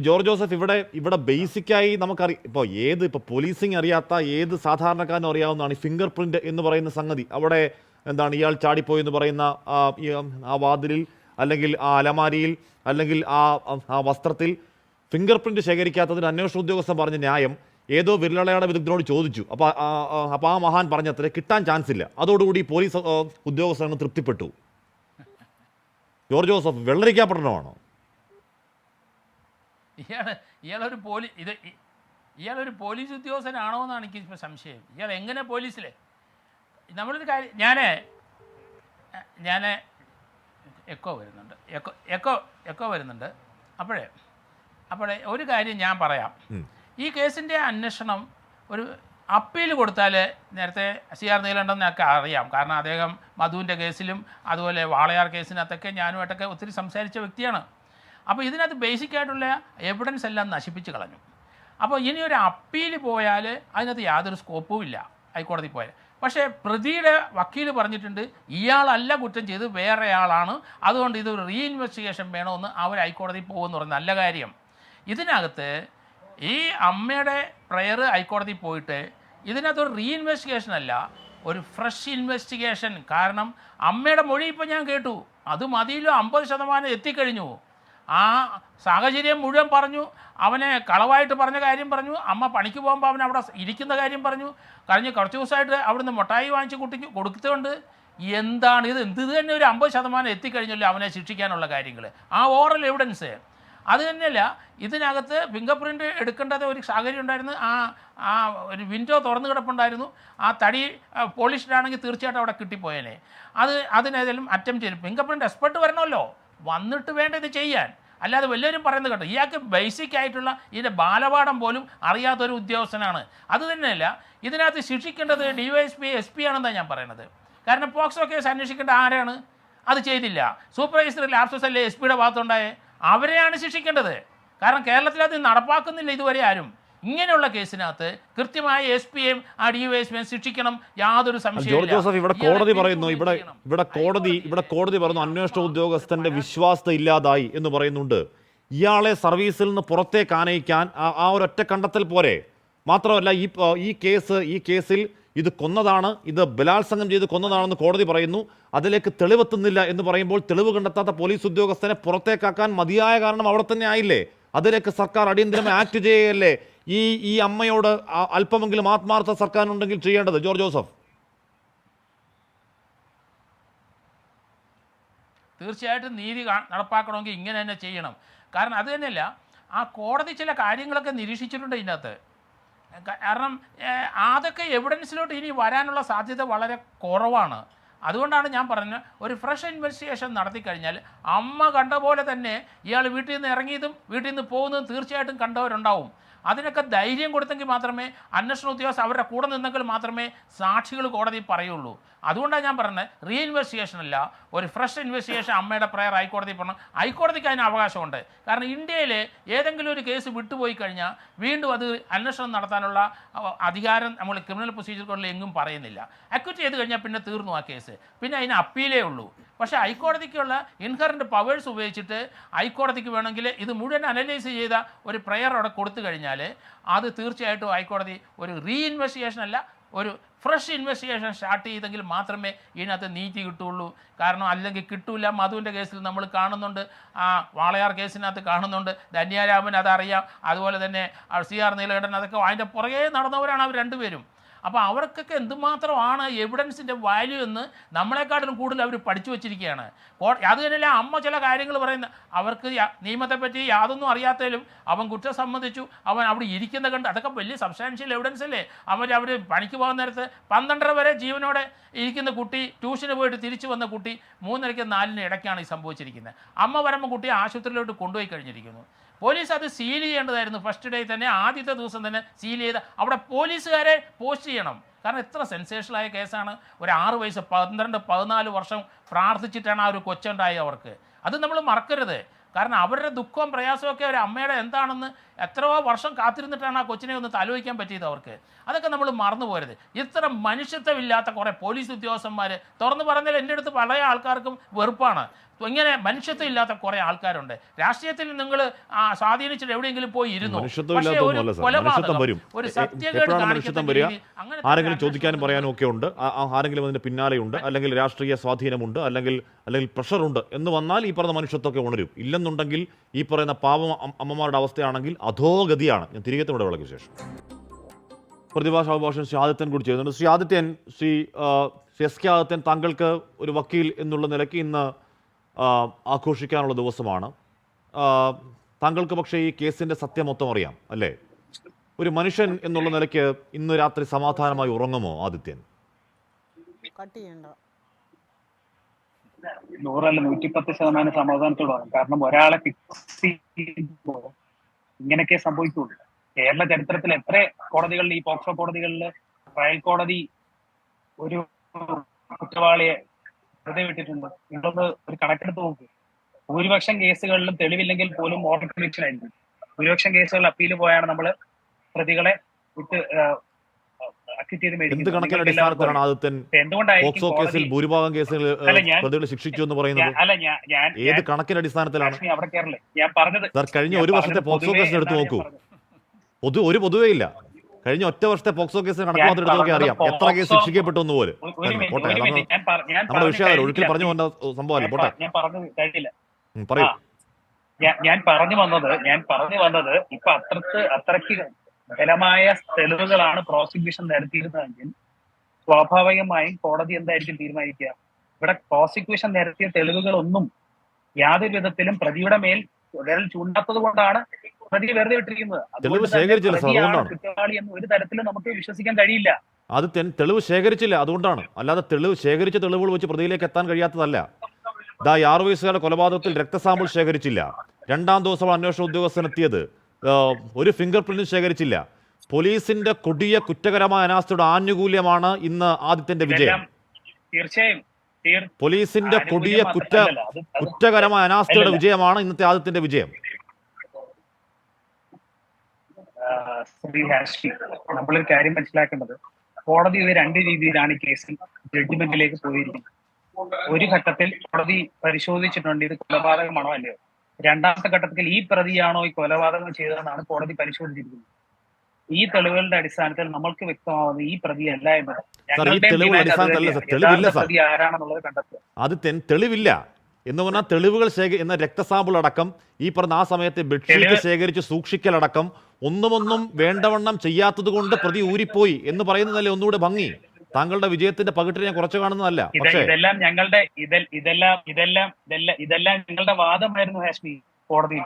ജോർജ് ജോസഫ്, ഇവിടെ ബേസിക്കായി നമുക്കറിയാം, ഇപ്പോൾ പോലീസിങ് അറിയാത്ത ഏത് സാധാരണക്കാരനും അറിയാവുന്നതാണ് ഈ ഫിംഗർ പ്രിന്റ് എന്ന് പറയുന്ന സംഗതി. അവിടെ എന്താണ്, ഇയാൾ ചാടിപ്പോയി എന്ന് പറയുന്ന ആ വാതിലിൽ, അല്ലെങ്കിൽ ആ അലമാരിയിൽ, അല്ലെങ്കിൽ ആ വസ്ത്രത്തിൽ ഫിംഗർ പ്രിന്റ് ശേഖരിക്കാത്തതിന് അന്വേഷണ ഉദ്യോഗസ്ഥൻ പറഞ്ഞ ന്യായം ഏതോ വിരലടയാള വിദഗ്ധനോട് ചോദിച്ചു. അപ്പോൾ ആ മഹാൻ പറഞ്ഞത്ര കിട്ടാൻ ചാൻസ് ഇല്ല. അതോടുകൂടി പോലീസ് ഉദ്യോഗസ്ഥർ തൃപ്തിപ്പെട്ടു. George Joseph വെള്ളരിക്കാപട്ടണമാണോ? ഇയാളൊരു പോലീസ് ഉദ്യോഗസ്ഥനാണോ എന്നാണ് എനിക്കിപ്പോൾ സംശയം. ഇയാൾ എങ്ങനെ പോലീസിലെ? നമ്മളൊരു കാര്യം, ഞാൻ എക്കോ വരുന്നുണ്ട്. അപ്പോഴേ ഒരു കാര്യം ഞാൻ പറയാം. ഈ കേസിൻ്റെ അന്വേഷണം ഒരു അപ്പീൽ കൊടുത്താൽ, നേരത്തെ CR നീലകണ്ഠനൊക്കെ അറിയാം, കാരണം അദ്ദേഹം മധുവിൻ്റെ കേസിലും അതുപോലെ വാളയാർ കേസിനകത്തൊക്കെ ഞാനുമായിട്ടൊക്കെ ഒത്തിരി സംസാരിച്ച വ്യക്തിയാണ്. അപ്പോൾ ഇതിനകത്ത് ബേസിക്കായിട്ടുള്ള എവിഡൻസ് എല്ലാം നശിപ്പിച്ച് കളഞ്ഞു. അപ്പോൾ ഇനി ഒരു അപ്പീൽ പോയാൽ അതിനകത്ത് യാതൊരു സ്കോപ്പും ഇല്ല ഹൈക്കോടതി പോയാൽ. പക്ഷേ പ്രതിയുടെ വക്കീൽ പറഞ്ഞിട്ടുണ്ട് ഇയാളല്ല കുറ്റം ചെയ്ത് വേറെ ആളാണ്, അതുകൊണ്ട് ഇതൊരു റീഇൻവെസ്റ്റിഗേഷൻ വേണമെന്ന് അവർ ഹൈക്കോടതി പോകുമെന്ന് പറഞ്ഞ നല്ല കാര്യം. ഇതിനകത്ത് ഈ അമ്മയുടെ പ്രയർ ഹൈക്കോടതി പോയിട്ട് ഇതിനകത്തൊരു റീഇൻവെസ്റ്റിഗേഷൻ അല്ല, ഒരു ഫ്രഷ് ഇൻവെസ്റ്റിഗേഷൻ. കാരണം അമ്മയുടെ മൊഴി ഇപ്പോൾ ഞാൻ കേട്ടു, അത് മതിയിലോ 50% എത്തിക്കഴിഞ്ഞു. ആ സാഹചര്യം മുഴുവൻ പറഞ്ഞു, അവനെ കളവായിട്ട് പറഞ്ഞ കാര്യം പറഞ്ഞു, അമ്മ പണിക്ക് പോകുമ്പോൾ അവൻ അവിടെ ഇരിക്കുന്ന കാര്യം പറഞ്ഞു. കഴിഞ്ഞ കുറച്ച് ദിവസമായിട്ട് അവിടുന്ന് മുട്ടായി വാങ്ങിച്ച് കുട്ടിക്ക് കൊടുത്തുകൊണ്ട് എന്താണ് ഇത് തന്നെ ഒരു 50% എത്തിക്കഴിഞ്ഞല്ലോ അവനെ ശിക്ഷിക്കാനുള്ള കാര്യങ്ങൾ. ആ ഓറൽ എവിഡൻസ് അത് തന്നെയല്ല. ഇതിനകത്ത് ഫിംഗർ പ്രിൻ്റ് എടുക്കേണ്ടത് ഒരു സാഹചര്യം ഉണ്ടായിരുന്നു. ആ ഒരു വിൻഡോ തുറന്നു കിടപ്പുണ്ടായിരുന്നു. ആ തടി പോളിഷ്ഡ് ആണെങ്കിൽ തീർച്ചയായിട്ടും അവിടെ കിട്ടിപ്പോയേനെ. അതിനേതായാലും അറ്റംപ്റ്റ് ചെയ്തു. ഫിംഗർ പ്രിൻ്റ് എക്സ്പെർട്ട് വരണമല്ലോ, വന്നിട്ട് വേണ്ട ഇത് ചെയ്യാൻ. അല്ലാതെ വല്ലവരും പറയുന്നത് കേട്ടോ, ഇയാൾക്ക് ബേസിക് ആയിട്ടുള്ള ഇതിൻ്റെ ബാലപാഠം പോലും അറിയാത്തൊരു ഉദ്യോഗസ്ഥനാണ്. അത് തന്നെയല്ല, ഇതിനകത്ത് ശിക്ഷിക്കേണ്ടത് DYSP SP ആണെന്നാണ് ഞാൻ പറയുന്നത്. കാരണം പോക്സോ കേസ് അന്വേഷിക്കേണ്ട ആരാണ്? അത് ചെയ്തില്ല. സൂപ്പർവൈസറി ലാപ്സസ് അല്ലേ SP ഭാഗത്തുണ്ടായേ, അവരെയാണ് ശിക്ഷിക്കേണ്ടത്. കാരണം കേരളത്തിൽ അത് നടപ്പാക്കുന്നില്ല ഇതുവരെ ആരും. ഇങ്ങനെയുള്ള കേസിനകത്ത് കൃത്യമായ SP-യും ആ DYSP-യും ശിക്ഷിക്കണം, യാതൊരു സംശയവും. ജോർജ് ജോസഫ്, ഇവിടെ കോടതി പറയുന്നു, ഇവിടെ കോടതി പറയുന്നു അന്വേഷണ ഉദ്യോഗസ്ഥന്റെ വിശ്വാസത ഇല്ലാതായി എന്ന് പറയുന്നുണ്ട്. ഇയാളെ സർവീസിൽ നിന്ന് പുറത്തേക്ക് ആനയിക്കാൻ ആ ഒരൊറ്റ കണ്ടെത്തൽ പോരെ? മാത്രമല്ല ഈ കേസിൽ ഇത് കൊന്നതാണ്, ഇത് ബലാത്സംഗം ചെയ്ത് കൊന്നതാണെന്ന് കോടതി പറയുന്നു. അതിലേക്ക് തെളിവെത്തുന്നില്ല എന്ന് പറയുമ്പോൾ തെളിവ് കണ്ടെത്താത്ത പോലീസ് ഉദ്യോഗസ്ഥനെ പുറത്തേക്കാക്കാൻ മതിയായ കാരണം അവിടെ തന്നെ ആയില്ലേ? അതിലേക്ക് സർക്കാർ അടിയന്തരമായി ആക്ട് ചെയ്യുകയല്ലേ ഈ അമ്മയോട് അല്പമെങ്കിലും ആത്മാർത്ഥ സർക്കാരിനുണ്ടെങ്കിൽ ചെയ്യേണ്ടത്? George Joseph. തീർച്ചയായിട്ടും നീതി നടപ്പാക്കണമെങ്കിൽ ഇങ്ങനെ തന്നെ ചെയ്യണം. കാരണം അത് തന്നെയല്ല, ആ കോടതി ചില കാര്യങ്ങളൊക്കെ നിരീക്ഷിച്ചിട്ടുണ്ട് ഇതിനകത്ത്. കാരണം അതൊക്കെ എവിഡൻസിലോട്ട് ഇനി വരാനുള്ള സാധ്യത വളരെ കുറവാണ്. അതുകൊണ്ടാണ് ഞാൻ പറഞ്ഞത്, ഒരു ഫ്രഷ് ഇൻവെസ്റ്റിഗേഷൻ നടത്തി കഴിഞ്ഞാൽ അമ്മ കണ്ട പോലെ തന്നെ ഇയാൾ വീട്ടിൽ നിന്ന് ഇറങ്ങിയതും വീട്ടിൽ നിന്ന് പോകുന്നതും തീർച്ചയായിട്ടും കണ്ടവരുണ്ടാവും. അതിനൊക്കെ ധൈര്യം കൊടുത്തെങ്കിൽ മാത്രമേ അന്വേഷണ ഉദ്യോഗസ്ഥർ അവരുടെ കൂടെ നിന്നെങ്കിൽ മാത്രമേ സാക്ഷികൾ കോടതി പറയുള്ളൂ. അതുകൊണ്ടാണ് ഞാൻ പറഞ്ഞത്, റീ ഇൻവെസ്റ്റിഗേഷൻ അല്ല, ഒരു ഫ്രഷ് ഇൻവെസ്റ്റിഗേഷൻ അമ്മയുടെ പ്രയർ ഹൈക്കോടതി പറഞ്ഞു. ഹൈക്കോടതിക്ക് അതിന് അവകാശമുണ്ട്. കാരണം ഇന്ത്യയിൽ ഏതെങ്കിലും ഒരു കേസ് വിട്ടുപോയി കഴിഞ്ഞാൽ വീണ്ടും അത് അന്വേഷണം നടത്താനുള്ള അധികാരം നമ്മൾ ക്രിമിനൽ പ്രൊസീജിയർ കോഡിൽ എങ്ങും പറയുന്നില്ല. അക്യൂറ്റ് ചെയ്ത് കഴിഞ്ഞാൽ പിന്നെ തീർന്നു ആ കേസ്, പിന്നെ അതിന് അപ്പീലേ ഉള്ളൂ. പക്ഷേ ഹൈക്കോടതിക്കുള്ള ഇൻഹറൻറ്റ് പവേഴ്സ് ഉപയോഗിച്ചിട്ട് ഹൈക്കോടതിക്ക് വേണമെങ്കിൽ ഇത് മുഴുവൻ അനലൈസ് ചെയ്ത ഒരു പ്രയർ അവിടെ കൊടുത്തു കഴിഞ്ഞാൽ അത് തീർച്ചയായിട്ടും ഹൈക്കോടതി ഒരു റീ ഇൻവെസ്റ്റിഗേഷൻ അല്ല, ഒരു ഫ്രഷ് ഇൻവെസ്റ്റിഗേഷൻ സ്റ്റാർട്ട് ചെയ്തെങ്കിൽ മാത്രമേ ഇതിനകത്ത് നീതി കിട്ടുള്ളൂ. കാരണം അല്ലെങ്കിൽ കിട്ടൂല. മധുവിൻ്റെ കേസിൽ നമ്മൾ കാണുന്നുണ്ട്, ആ വാളയാർ കേസിനകത്ത് കാണുന്നുണ്ട്. ധന്യാരാമൻ അതറിയാം, അതുപോലെ തന്നെ CR നീലകണ്ഠൻ, അതൊക്കെ അതിൻ്റെ പുറകെ നടന്നവരാണ് അവർ രണ്ടുപേരും. അപ്പോൾ അവർക്കൊക്കെ എന്തുമാത്രമാണ് എവിഡൻസിൻ്റെ വാല്യൂ എന്ന് നമ്മളെക്കാട്ടിലും കൂടുതൽ അവർ പഠിച്ചു വച്ചിരിക്കുകയാണ്. അത് തന്നെയല്ല അമ്മ ചില കാര്യങ്ങൾ പറയുന്നത്, അവർക്ക് നിയമത്തെപ്പറ്റി യാതൊന്നും അറിയാത്തതിലും അവൻ കുറ്റം സമ്മതിച്ചു, അവൻ അവിടെ ഇരിക്കുന്ന കണ്ട്, അതൊക്കെ വലിയ സബ്സ്റ്റാൻഷ്യൽ എവിഡൻസ് അല്ലേ? അവർ പണിക്ക് പോകുന്ന നേരത്ത് 12:30 വരെ ജീവനോടെ ഇരിക്കുന്ന കുട്ടി, ട്യൂഷന് പോയിട്ട് തിരിച്ചു വന്ന കുട്ടി 3:30 4 ഇടയ്ക്കാണ് ഈ സംഭവിച്ചിരിക്കുന്നത്. അമ്മ വരുമ്പോൾ കുട്ടിയെ ആശുപത്രിയിലോട്ട് കൊണ്ടുപോയി കഴിഞ്ഞിരിക്കുന്നു. പോലീസ് അത് സീൽ ചെയ്യേണ്ടതായിരുന്നു. ഫസ്റ്റ് ഡേ തന്നെ, ആദ്യത്തെ ദിവസം തന്നെ സീൽ ചെയ്ത് അവിടെ പോലീസുകാരെ പോസ്റ്റ് ചെയ്യണം. കാരണം എത്ര സെൻസേഷനായ കേസാണ്. ഒരു 6 വയസ്സ് 12-14 വർഷം പ്രാർത്ഥിച്ചിട്ടാണ് ആ ഒരു കൊച്ചുണ്ടായി അവർക്ക്. അത് നമ്മൾ മറക്കരുത്. കാരണം അവരുടെ ദുഃഖവും പ്രയാസമൊക്കെ ഒരു അമ്മയുടെ എന്താണെന്ന് എത്രയോ വർഷം കാത്തിരുന്നിട്ടാണ് ആ കൊച്ചിനെ ഒന്ന് തലോചിക്കാൻ പറ്റിയത് അവർക്ക്. അതൊക്കെ നമ്മൾ മറന്നു പോരുത്. ഇത്ര മനുഷ്യത്വമില്ലാത്ത കുറേ പോലീസ് ഉദ്യോഗസ്ഥന്മാർ, തുറന്നു പറഞ്ഞാൽ എൻ്റെ അടുത്ത് പല ആൾക്കാർക്കും വെറുപ്പാണ്. ഇങ്ങനെ മനുഷ്യത്വം ഇല്ലാത്ത കുറേ ആൾക്കാരുണ്ട്. രാഷ്ട്രീയത്തിൽ നിങ്ങൾ സ്വാധീനിച്ചിട്ട് എവിടെയെങ്കിലും പോയി ഇരുന്നു, ഒരു സത്യക്കേട് കാണിക്കുന്ന രീതി, അങ്ങനെ ആരെങ്കിലും ചോദിക്കാനും പറയാനും ഒക്കെ ഉണ്ട്, ആരെങ്കിലും അതിന്റെ പിന്നാലെയുണ്ട്, അല്ലെങ്കിൽ രാഷ്ട്രീയ സ്വാധീനമുണ്ട്, അല്ലെങ്കിൽ പ്രഷറുണ്ട് എന്ന് വന്നാൽ ഈ പറയുന്ന മനുഷ്യത്വമൊക്കെ ഉണരും. ഇല്ലെന്നുണ്ടെങ്കിൽ ഈ പറയുന്ന പാവം അമ്മമാരുടെ അവസ്ഥയാണെങ്കിൽ അധോഗതിയാണ്. ഞാൻ തിരികെ ഇവിടെ വിളക്കിയ ശേഷം പ്രതിഭാഷ അഭിഭാഷകൻ ശ്രീ ആദിത്യൻ കൂടി ചെയ്യുന്നുണ്ട്. ശ്രീ ആദിത്യൻ, ശ്രീ എസ്.കെ. ആദിത്യൻ, താങ്കൾക്ക് ഒരു വക്കീൽ എന്നുള്ള നിലയ്ക്ക് ഇന്ന് ആഘോഷിക്കാനുള്ള ദിവസമാണ്. താങ്കൾക്ക് പക്ഷേ ഈ കേസിൻ്റെ സത്യം മൊത്തം അറിയാം അല്ലേ? ഒരു മനുഷ്യൻ എന്നുള്ള നിലയ്ക്ക് ഇന്ന് രാത്രി സമാധാനമായി ഉറങ്ങുമോ ആദിത്യൻ? 100% സമാധാനത്തോടെ. കാരണം ഒരാളെ ഫിക്സ് ചെയ്യുമ്പോൾ ഇങ്ങനെയൊക്കെ സംഭവിക്കുള്ളൂ. കേരള ചരിത്രത്തിൽ എത്ര കോടതികളിൽ, ഈ പോക്സോ കോടതികളിൽ ട്രയൽ കോടതി ഒരു കുറ്റവാളിയെ വെറുതെ വിട്ടിട്ടുണ്ട്. നിങ്ങളൊന്ന് ഒരു കണക്കെടുത്ത് നോക്ക്. ഭൂരിപക്ഷം കേസുകളിലും തെളിവില്ലെങ്കിൽ പോലും ഓർഡർ കൺവിക്ഷൻ ആയിരിക്കും. ഭൂരിപക്ഷം കേസുകളിൽ അപ്പീൽ പോയാണ് നമ്മൾ പ്രതികളെ വിട്ട് എന്ത് കണക്കിന്റെ അടിസ്ഥാനത്തിലാണ് ആദിത്യൻ പോക്സോ കേസിൽ ഭൂരിഭാഗം കേസുകൾ പ്രതികളെ ശിക്ഷിച്ചു എന്ന് പറയുന്നത്? ഏത് കണക്കിന്റെ അടിസ്ഥാനത്തിലാണ്? കഴിഞ്ഞ ഒരു വർഷത്തെ പോക്സോ കേസിന് എടുത്തു നോക്കൂ. പൊതുവേ ഇല്ല. കഴിഞ്ഞ ഒറ്റ വർഷത്തെ പോക്സോ കേസിന് കണക്ക് മാത്രം എടുത്തൊക്കെ അറിയാം എത്ര കേസ് ശിക്ഷിക്കപ്പെട്ടു എന്ന് പോലും. പോട്ടെ, നമ്മുടെ വിഷയം ഒരിക്കൽ പറഞ്ഞു പോകുന്ന സംഭവമല്ല. പോട്ടെ, പറയൂ. ഞാൻ പറഞ്ഞു വന്നത് ഇപ്പൊ അത്രയ്ക്ക് ബലമായ തെളിവുകളാണ് പ്രോസിക്യൂഷൻ നിരത്തിയിരുന്നതെങ്കിൽ സ്വാഭാവികമായും കോടതി എന്തായിരിക്കും തീരുമാനിക്കുക? ഇവിടെ പ്രോസിക്യൂഷൻ നിരത്തിയ തെളിവുകളൊന്നും യാതൊരു വിധത്തിലും പ്രതിയുടെ മേൽ വിരൽ ചൂണ്ടാത്തത് കൊണ്ടാണ് പ്രതിയെ വെറുതെ വിട്ടിരിക്കുന്നത്. കുറ്റവാളി എന്ന് ഒരു തരത്തിലും നമുക്ക് വിശ്വസിക്കാൻ കഴിയില്ല. അത് തെളിവ് ശേഖരിച്ചില്ല, അതുകൊണ്ടാണ്. അല്ലാതെ ശേഖരിച്ച തെളിവുകൾ വെച്ച് പ്രതിയിലേക്ക് എത്താൻ കഴിയാത്തതല്ല. 6 വയസ്സുകാരുടെ കൊലപാതകത്തിൽ രക്തസാമ്പിൾ ശേഖരിച്ചില്ല. 2ാം ദിവസം അന്വേഷണ ഉദ്യോഗസ്ഥൻ എത്തിയത് ഒരു ഫിംഗർ പ്രിന്റ് ശേഖരിച്ചില്ല. പോലീസിന്റെ കൊടിയ കുറ്റകരമായ അനാസ്ഥയുടെ ആനുകൂല്യമാണ് ഇന്ന് ആദിത്യന്റെ വിജയം. തീർച്ചയായും പോലീസിന്റെ കൊടിയ കുറ്റകരമായ അനാസ്ഥയുടെ വിജയമാണ് ഇന്നത്തെ ആദിത്യന്റെ വിജയം. ശ്രീ ഹാഷ്മി, നമ്മളൊരു കാര്യം മനസ്സിലാക്കേണ്ടത്, കോടതി 2 രീതിയിലാണ് ഈ കേസിൽ ജഡ്ജ്മെന്റിലേക്ക് പോയിരിക്കുന്നത്. ഒരു ഘട്ടത്തിൽ കോടതി പരിശോധിച്ചിട്ടുണ്ട് ഇത് കൊലപാതകമാണോ അല്ലയോ. രണ്ടാമത്തെ ഘട്ടത്തിൽ ഈ പ്രതിയാണോ ഈ കൊലപാതകം ചെയ്തതെന്നാണ് കോടതി പരിശോധിച്ചിരിക്കുന്നത്. ഈ തെളിവുകളുടെ അടിസ്ഥാനത്തിൽ നമ്മൾക്ക് വ്യക്തമാവുന്നത് ഈ പ്രതിയല്ല എന്നത്. തെളിവില്ല സാർ. പ്രതി ആരാണെന്നുള്ളത് കണ്ടെത്തുക. അത് തെളിവില്ല എന്ന് പറഞ്ഞാൽ തെളിവുകൾ എന്ന രക്തസാമ്പിൾ അടക്കം ഈ പറഞ്ഞ ആ സമയത്തെ ബെഡ്ഷീറ്റ് ശേഖരിച്ച് സൂക്ഷിക്കലടക്കം ഒന്നും വേണ്ടവണ്ണം ചെയ്യാത്തത് കൊണ്ട് പ്രതി ഊരിപ്പോയി എന്ന് പറയുന്നതല്ലേ ഒന്നുകൂടെ ഭംഗി. താങ്കളുടെ വിജയത്തിന്റെ പകിട്ടിനെ ഞാൻ കുറച്ച് കാണുന്നതല്ല. പക്ഷേ ഇതെല്ലാം ഞങ്ങളുടെ വാദമായിരുന്നു ഹാഷ്മി കോടതിയിൽ.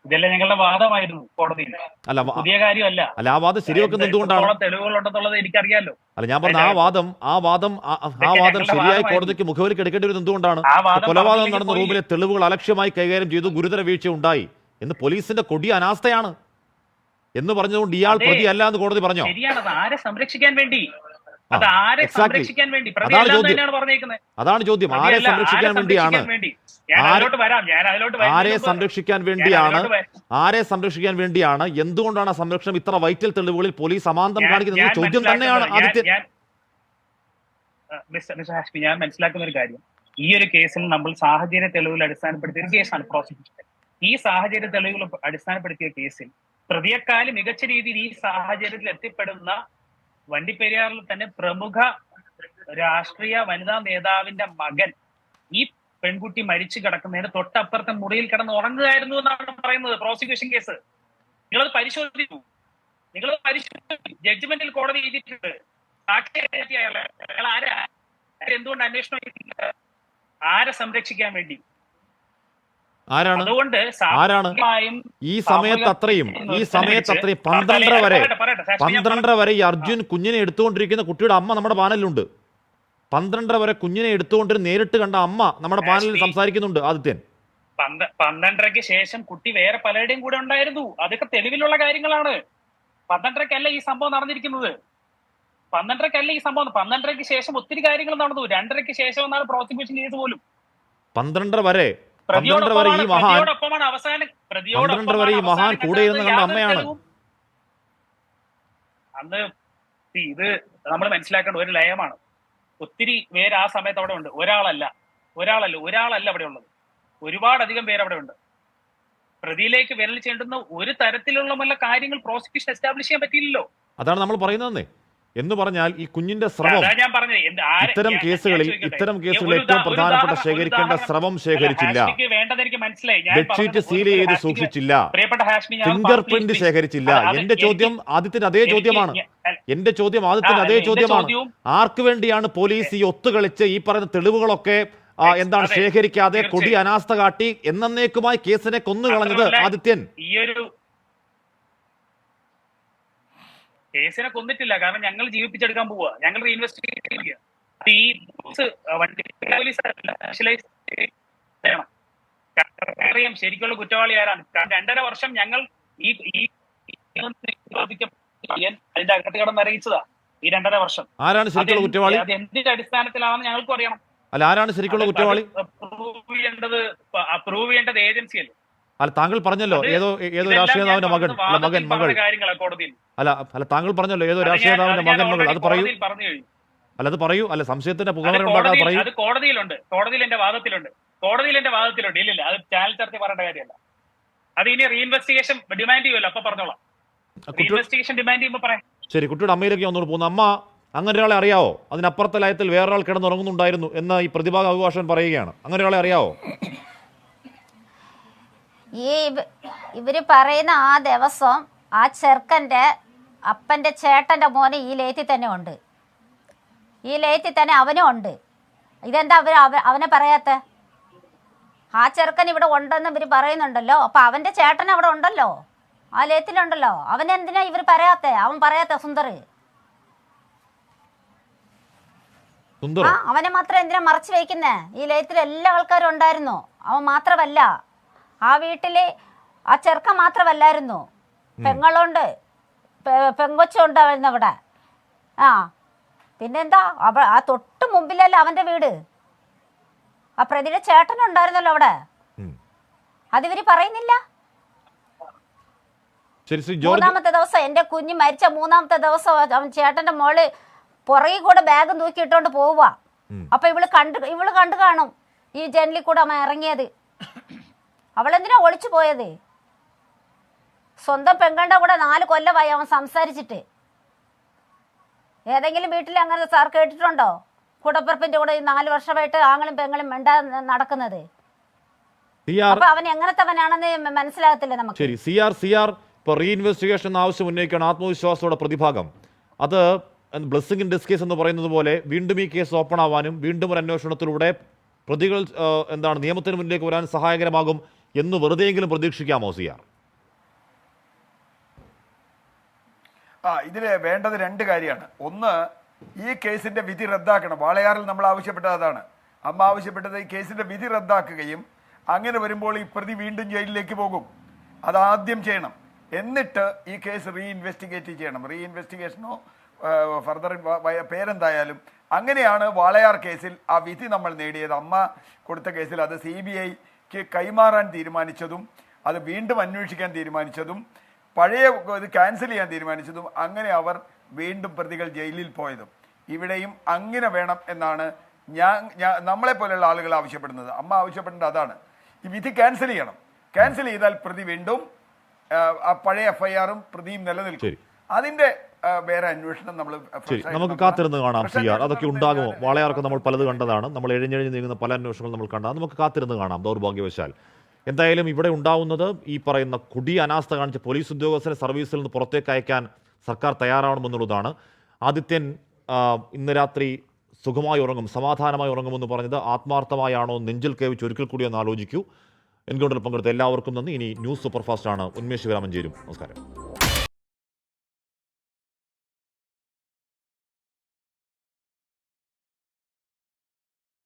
ഇതെല്ലാം ഞങ്ങളുടെ വാദമായിരുന്നു കോടതിയിൽ. അല്ല പുതിയ കാര്യമല്ല. അല്ല ആ വാദം ശരിവെക്കുന്നത് എന്തുകൊണ്ടാണ്? തെളിവുകളുണ്ടെന്നുള്ളത് എനിക്കറിയാലോ. അല്ല ഞാൻ പറഞ്ഞ ആ വാദം ശരിയായി കോടതിക്ക് മുഖവിലേക്ക് എടുക്കേണ്ടി വരുന്നത് എന്തുകൊണ്ടാണ്? കൊലപാതകം നടന്ന റൂമിലെ തെളിവുകൾ അലക്ഷ്യമായി കൈകാര്യം ചെയ്തു, ഗുരുതര വീഴ്ച ഉണ്ടായി എന്ന് പോലീസിന്റെ കൊടിയ അനാസ്ഥയാണ് എന്ന് പറഞ്ഞതുകൊണ്ട് ഇയാൾ പ്രതിയല്ല എന്ന് കോടതി പറഞ്ഞോ? ശരിയാണ്. ആരെ സംരക്ഷിക്കാൻ വേണ്ടി? അതാണ് ചോദ്യം. ആരെ സംരക്ഷിക്കാൻ വേണ്ടിയാണ്? ആരെ സംരക്ഷിക്കാൻ വേണ്ടിയാണ്? എന്തുകൊണ്ടാണ് സംരക്ഷണം ഇത്ര വൈറ്റൽ തെളിവുകളിൽ പോലീസ് അമാന്തം കാണിക്കുന്നത് ചോദ്യം തന്നെയാണ് ആദ്യത്തെ. ഞാൻ മനസ്സിലാക്കുന്ന ഒരു കാര്യം, ഈ ഒരു കേസിൽ നമ്മൾ സാഹചര്യ തെളിവുകൾ അടിസ്ഥാനപ്പെടുത്തിയ ഒരു കേസാണ് പ്രോസിക്യൂഷൻ. ഈ സാഹചര്യ തെളിവുകൾ അടിസ്ഥാനപ്പെടുത്തിയ കേസിൽ പ്രതിയെക്കാളും മികച്ച രീതിയിൽ ഈ സാഹചര്യത്തിൽ എത്തിപ്പെടുന്ന വണ്ടിപ്പെരിയാറിൽ തന്നെ പ്രമുഖ രാഷ്ട്രീയ വനിതാ നേതാവിന്റെ മകൻ ഈ പെൺകുട്ടി മരിച്ചു കിടക്കുന്നതിന് തൊട്ടപ്പുറത്തെ മുറിയിൽ കിടന്ന് ഉറങ്ങുകയായിരുന്നു എന്നാണ് പറയുന്നത് പ്രോസിക്യൂഷൻ കേസ്. നിങ്ങളത് പരിശോധിച്ചു. ജഡ്ജ്മെന്റിൽ കോടതി എഴുതിയിട്ടുണ്ട്. എന്തുകൊണ്ട് അന്വേഷണം ആരെ സംരക്ഷിക്കാൻ വേണ്ടി? ആരാണ് ഈ സമയത്ത് അത്രയും 12 വരെ ഈ അർജുൻ കുഞ്ഞിനെ എടുത്തുകൊണ്ടിരിക്കുന്ന കുട്ടിയുടെ അമ്മ നമ്മുടെ പാനലിലുണ്ട്. 12 വരെ കുഞ്ഞിനെ എടുത്തുകൊണ്ട് നേരിട്ട് കണ്ട അമ്മ നമ്മുടെ പാനലിൽ സംസാരിക്കുന്നുണ്ട്. ആദിത്യൻ, 12:30 ശേഷം കുട്ടി വേറെ പലരുടെയും കൂടെ ഉണ്ടായിരുന്നു. അതൊക്കെ തെളിവിലുള്ള കാര്യങ്ങളാണ്. 12:30 ഈ സംഭവം നടന്നിരിക്കുന്നത്. 12:30 ശേഷം ഒത്തിരി കാര്യങ്ങൾ നടന്നു. 2:30 ശേഷം എന്നാണ് പ്രോസിക്യൂഷൻ കേസ് പോലും. 12 വരെ ഈ മഹാൻ കൂടെ ഇരുന്ന് കണ്ട അമ്മയാണ്. അന്ന് ഇത് നമ്മൾ മനസ്സിലാക്കേണ്ട ഒരു ലയമാണ്. ഒത്തിരി പേര് ആ സമയത്ത് അവിടെ ഉണ്ട്. ഒരാളല്ല അവിടെ ഉള്ളത്. ഒരുപാടധികം പേര് അവിടെ ഉണ്ട്. പ്രതിയിലേക്ക് വിരൽ ചേണ്ടുന്ന ഒരു തരത്തിലുള്ള കാര്യങ്ങൾ പ്രോസിക്യൂഷൻ എസ്റ്റാബ്ലിഷ് ചെയ്യാൻ പറ്റിയില്ലല്ലോ. അതാണ് നമ്മൾ പറയുന്നത്. എന്ന് പറഞ്ഞാൽ ഈ കുഞ്ഞിന്റെ സ്രവം ഇത്തരം കേസുകളിൽ ഏറ്റവും പ്രധാനപ്പെട്ട ശേഖരിക്കേണ്ട സ്രവം ശേഖരിച്ചില്ല, ബെഡ്ഷീറ്റ് സീൽ ചെയ്ത് സൂക്ഷിച്ചില്ല, ഫിംഗർ പ്രിന്റ് ശേഖരിച്ചില്ല. എന്റെ ചോദ്യം ആദ്യത്തിന് അതേ ചോദ്യമാണ്. ആർക്കു വേണ്ടിയാണ് പോലീസ് ഈ ഒത്തുകളിച്ച് ഈ പറയുന്ന തെളിവുകളൊക്കെ എന്താണ് ശേഖരിക്കാതെ കൊടി അനാസ്ഥ കാട്ടി എന്നേക്കുമായി കേസിനെ കൊന്നുകളഞ്ഞത്? ആദിത്യൻ, കേസിനെ കൊന്നിട്ടില്ല. കാരണം ഞങ്ങൾ ജീവിപ്പിച്ചെടുക്കാൻ പോവുക. ഞങ്ങൾ റീഇൻവെസ്റ്റിഗേറ്റ് ചെയ്യുക. അറിയാം ശരിക്കുള്ള കുറ്റവാളി ആരാണ്. 2.5 വർഷം ഞങ്ങൾ അതിന്റെ അകത്ത് കിടന്ന് അറിയിച്ചതാ. ഈ 2.5 വർഷം ആരാണ് ശരിക്കുള്ള കുറ്റവാളി? അത് എന്തിന്റെ അടിസ്ഥാനത്തിലാണെന്ന് ഞങ്ങൾക്കും അറിയണം. അല്ല, ആരാണ് ശരിക്കുള്ള കുറ്റവാളി? പ്രൂവ് ചെയ്യേണ്ടത് ഏജൻസിയല്ലേ? അല്ല, താങ്കൾ പറഞ്ഞല്ലോ ഏതോ രാഷ്ട്രീയ നേതാവിന്റെ മകൾ. അല്ല, താങ്കൾ പറഞ്ഞല്ലോ ഏതോ രാഷ്ട്രീയ നേതാവിന്റെ മകൾ. അത് പറയൂ. അല്ല, സംശയത്തിന്റെ പുകമറ ഉണ്ടാക്കാതെ പറയൂ. അത് കോടതിയിലുണ്ട്. കോടതിയിൽ എന്റെ വാദത്തിലുണ്ട്. ഇല്ലില്ല, അത് ചാനൽ ചർച്ച പറയേണ്ട കാര്യമല്ല. അത് ഇനി റീഇൻവെസ്റ്റിഗേഷൻ ഡിമാൻഡ് ചെയ്യുമല്ലോ, അപ്പൊ പറഞ്ഞോളാം. റീഇൻവെസ്റ്റിഗേഷൻ ഡിമാൻഡ് ചെയ്യുമ്പോൾ പറയാം. ശരി, കുട്ടിയുടെ അമ്മയിലേക്ക് ഒന്നുകൂടെ പോകുന്നു. അമ്മ അങ്ങനെ ഒരാളെ അറിയാവോ? അതിനപ്പുറത്തെ ലയത്തിൽ വേറൊരാൾ കിടന്നുറങ്ങുന്നുണ്ടായിരുന്നു എന്ന് ഈ പ്രതിഭാഗ അഭിഭാഷകൻ പറയുകയാണ്. അങ്ങനെ ഒരാളെ അറിയാവോ? ഇവര് പറയുന്ന ആ ദിവസം ആ ചെറുക്കൻ്റെ അപ്പൻ്റെ ചേട്ടൻ്റെ മോനെ ഈ ലേത്തിൽ തന്നെ ഉണ്ട്. ഈ ലേത്തിൽ തന്നെ അവനും ഉണ്ട്. ഇതെന്താ അവനെ പറയാത്ത? ആ ചെറുക്കൻ ഇവിടെ ഉണ്ടെന്ന് ഇവർ പറയുന്നുണ്ടല്ലോ. അപ്പം അവൻ്റെ ചേട്ടൻ അവിടെ ഉണ്ടല്ലോ, ആ ലേത്തിലുണ്ടല്ലോ. അവനെന്തിനാ ഇവർ പറയാത്ത? അവൻ പറയാത്ത അവനെ മാത്രം എന്തിനാ മറച്ചു വയ്ക്കുന്നേ? ഈ ലേത്തിൽ എല്ലാ ആൾക്കാരും ഉണ്ടായിരുന്നു. അവൻ മാത്രമല്ല, ആ വീട്ടില് ആ ചെറുക്കൻ മാത്രമല്ലായിരുന്നു, പെങ്ങളുണ്ട്, പെങ്കൊച്ചുണ്ട് അവിടെ. പിന്നെന്താ, ആ തൊട്ട് മുമ്പിലല്ല അവന്റെ വീട്. ആ പ്രതിയുടെ ചേട്ടനുണ്ടായിരുന്നല്ലോ അവിടെ. അതിവര് പറയുന്നില്ല. 3-ാമത്തെ ദിവസം, എന്റെ കുഞ്ഞ് മരിച്ച 3-ാമത്തെ ദിവസം അവൻ ചേട്ടന്റെ മോള് പുറകിൽ കൂടെ ബാഗും തൂക്കിയിട്ടോണ്ട് പോവുക. അപ്പൊ ഇവള് കണ്ടു കാണും ഈ ജനലിൽ കൂടെ അവൻ ഇറങ്ങിയത്. അവളെന്തിനാ ഒളിച്ചു പോയത്? സ്വന്തം പെങ്ങളുടെ കൂടെ 4 കൊല്ലമായി അവൻ സംസാരിച്ചിട്ട്. ഏതെങ്കിലും വീട്ടിൽ അങ്ങനെ സാർ കേട്ടിട്ടുണ്ടോ? കൂടപ്പിറപ്പിന്റെ കൂടെ 4 വർഷമായിട്ട് ആങ്ങളും പെങ്ങളും മിണ്ടാ നടക്കുന്നത്. അപ്പൊ അവൻ എങ്ങനത്തവനാണെന്ന് മനസ്സിലാകത്തില്ല നമുക്ക്. ശരി, സി ആർ ഇപ്പോൾ റീഇൻവെസ്റ്റിഗേഷൻ ആവശ്യം ഉന്നയിക്കുകയാണ് ആത്മവിശ്വാസത്തോടെ പ്രതിഭാഗം. അത് ബ്ലെസ്സിംഗ് ഇൻ ഡിസ്കേസ് എന്ന് പറയുന്നത് പോലെ വീണ്ടും ഈ കേസ് ഓപ്പൺ ആവാനും വീണ്ടും ഒരു അന്വേഷണത്തിലൂടെ പ്രതികൾ നിയമത്തിന് മുന്നിലേക്ക് വരാൻ സഹായകരമാകും എന്ന് വെറുതെയെങ്കിലും പ്രതീക്ഷിക്കാമോ സി ആർ? ഇതിൽ വേണ്ടത് 2 കാര്യമാണ്. ഒന്ന്, ഈ കേസിന്റെ വിധി റദ്ദാക്കണം. വാളയാറിൽ നമ്മൾ ആവശ്യപ്പെട്ടത് അതാണ്. അമ്മ ആവശ്യപ്പെട്ടത് ഈ കേസിന്റെ വിധി റദ്ദാക്കുകയും അങ്ങനെ വരുമ്പോൾ ഈ പ്രതി വീണ്ടും ജയിലിലേക്ക് പോകും. അതാദ്യം ചെയ്യണം. എന്നിട്ട് ഈ കേസ് റീഇൻവെസ്റ്റിഗേറ്റ് ചെയ്യണം. റീഇൻവെസ്റ്റിഗേഷനോ ഫർദർ പേരെന്തായാലും അങ്ങനെയാണ് വാളയാർ കേസിൽ ആ വിധി നമ്മൾ നേടിയത്. അമ്മ കൊടുത്ത കേസിൽ അത് CBIക്ക് കൈമാറാൻ തീരുമാനിച്ചതും അത് വീണ്ടും അന്വേഷിക്കാൻ തീരുമാനിച്ചതും പഴയ ഇത് ക്യാൻസൽ ചെയ്യാൻ തീരുമാനിച്ചതും അങ്ങനെ അവർ വീണ്ടും പ്രതികൾ ജയിലിൽ പോയതും ഇവിടെയും അങ്ങനെ വേണം എന്നാണ് നമ്മളെപ്പോലെയുള്ള ആളുകൾ ആവശ്യപ്പെടുന്നത്. അമ്മ ആവശ്യപ്പെടുന്നത് അതാണ്. ഈ വിധി ക്യാൻസൽ ചെയ്യണം. ക്യാൻസൽ ചെയ്താൽ പ്രതി വീണ്ടും ആ പഴയ FIRഉം പ്രതിയും നിലനിൽക്കും. അതിന്റെ വേറെ അന്വേഷണം നമ്മൾ നമുക്ക് കാത്തിരുന്ന് കാണാം സി ആർ. അതൊക്കെ ഉണ്ടാകുമോ? വാളയാർക്ക് നമ്മൾ പലത് കണ്ടതാണ്. നമ്മൾ എഴിഞ്ഞെഴിഞ്ഞ് നീങ്ങുന്ന പല അന്വേഷണങ്ങൾ നമ്മൾ കണ്ടതാണ്. നമുക്ക് കാത്തിരുന്ന് കാണാം. ദൗർഭാഗ്യവശാൽ എന്തായാലും ഇവിടെ ഉണ്ടാവുന്നത് ഈ പറയുന്ന കൊടിയ അനാസ്ഥ കാണിച്ച പോലീസ് ഉദ്യോഗസ്ഥരെ സർവീസിൽ നിന്ന് പുറത്തേക്ക് അയക്കാൻ സർക്കാർ തയ്യാറാവണമെന്നുള്ളതാണ്. ആദിത്യൻ ഇന്ന് രാത്രി സുഖമായി ഉറങ്ങും, സമാധാനമായി ഉറങ്ങുമെന്ന് പറഞ്ഞത് ആത്മാർത്ഥമായാണോ നെഞ്ചിൽ കേവിച്ച് ഒരിക്കൽ കൂടി ഒന്ന് ആലോചിക്കൂ. എൻകൗണ്ടറിൽ പങ്കെടുത്ത എല്ലാവർക്കും നന്ദി. ഇനി ന്യൂസ് സൂപ്പർഫാസ്റ്റ് ആണ്. ഉന്മേഷ് വിരാമൻ ചേരും. നമസ്കാരം.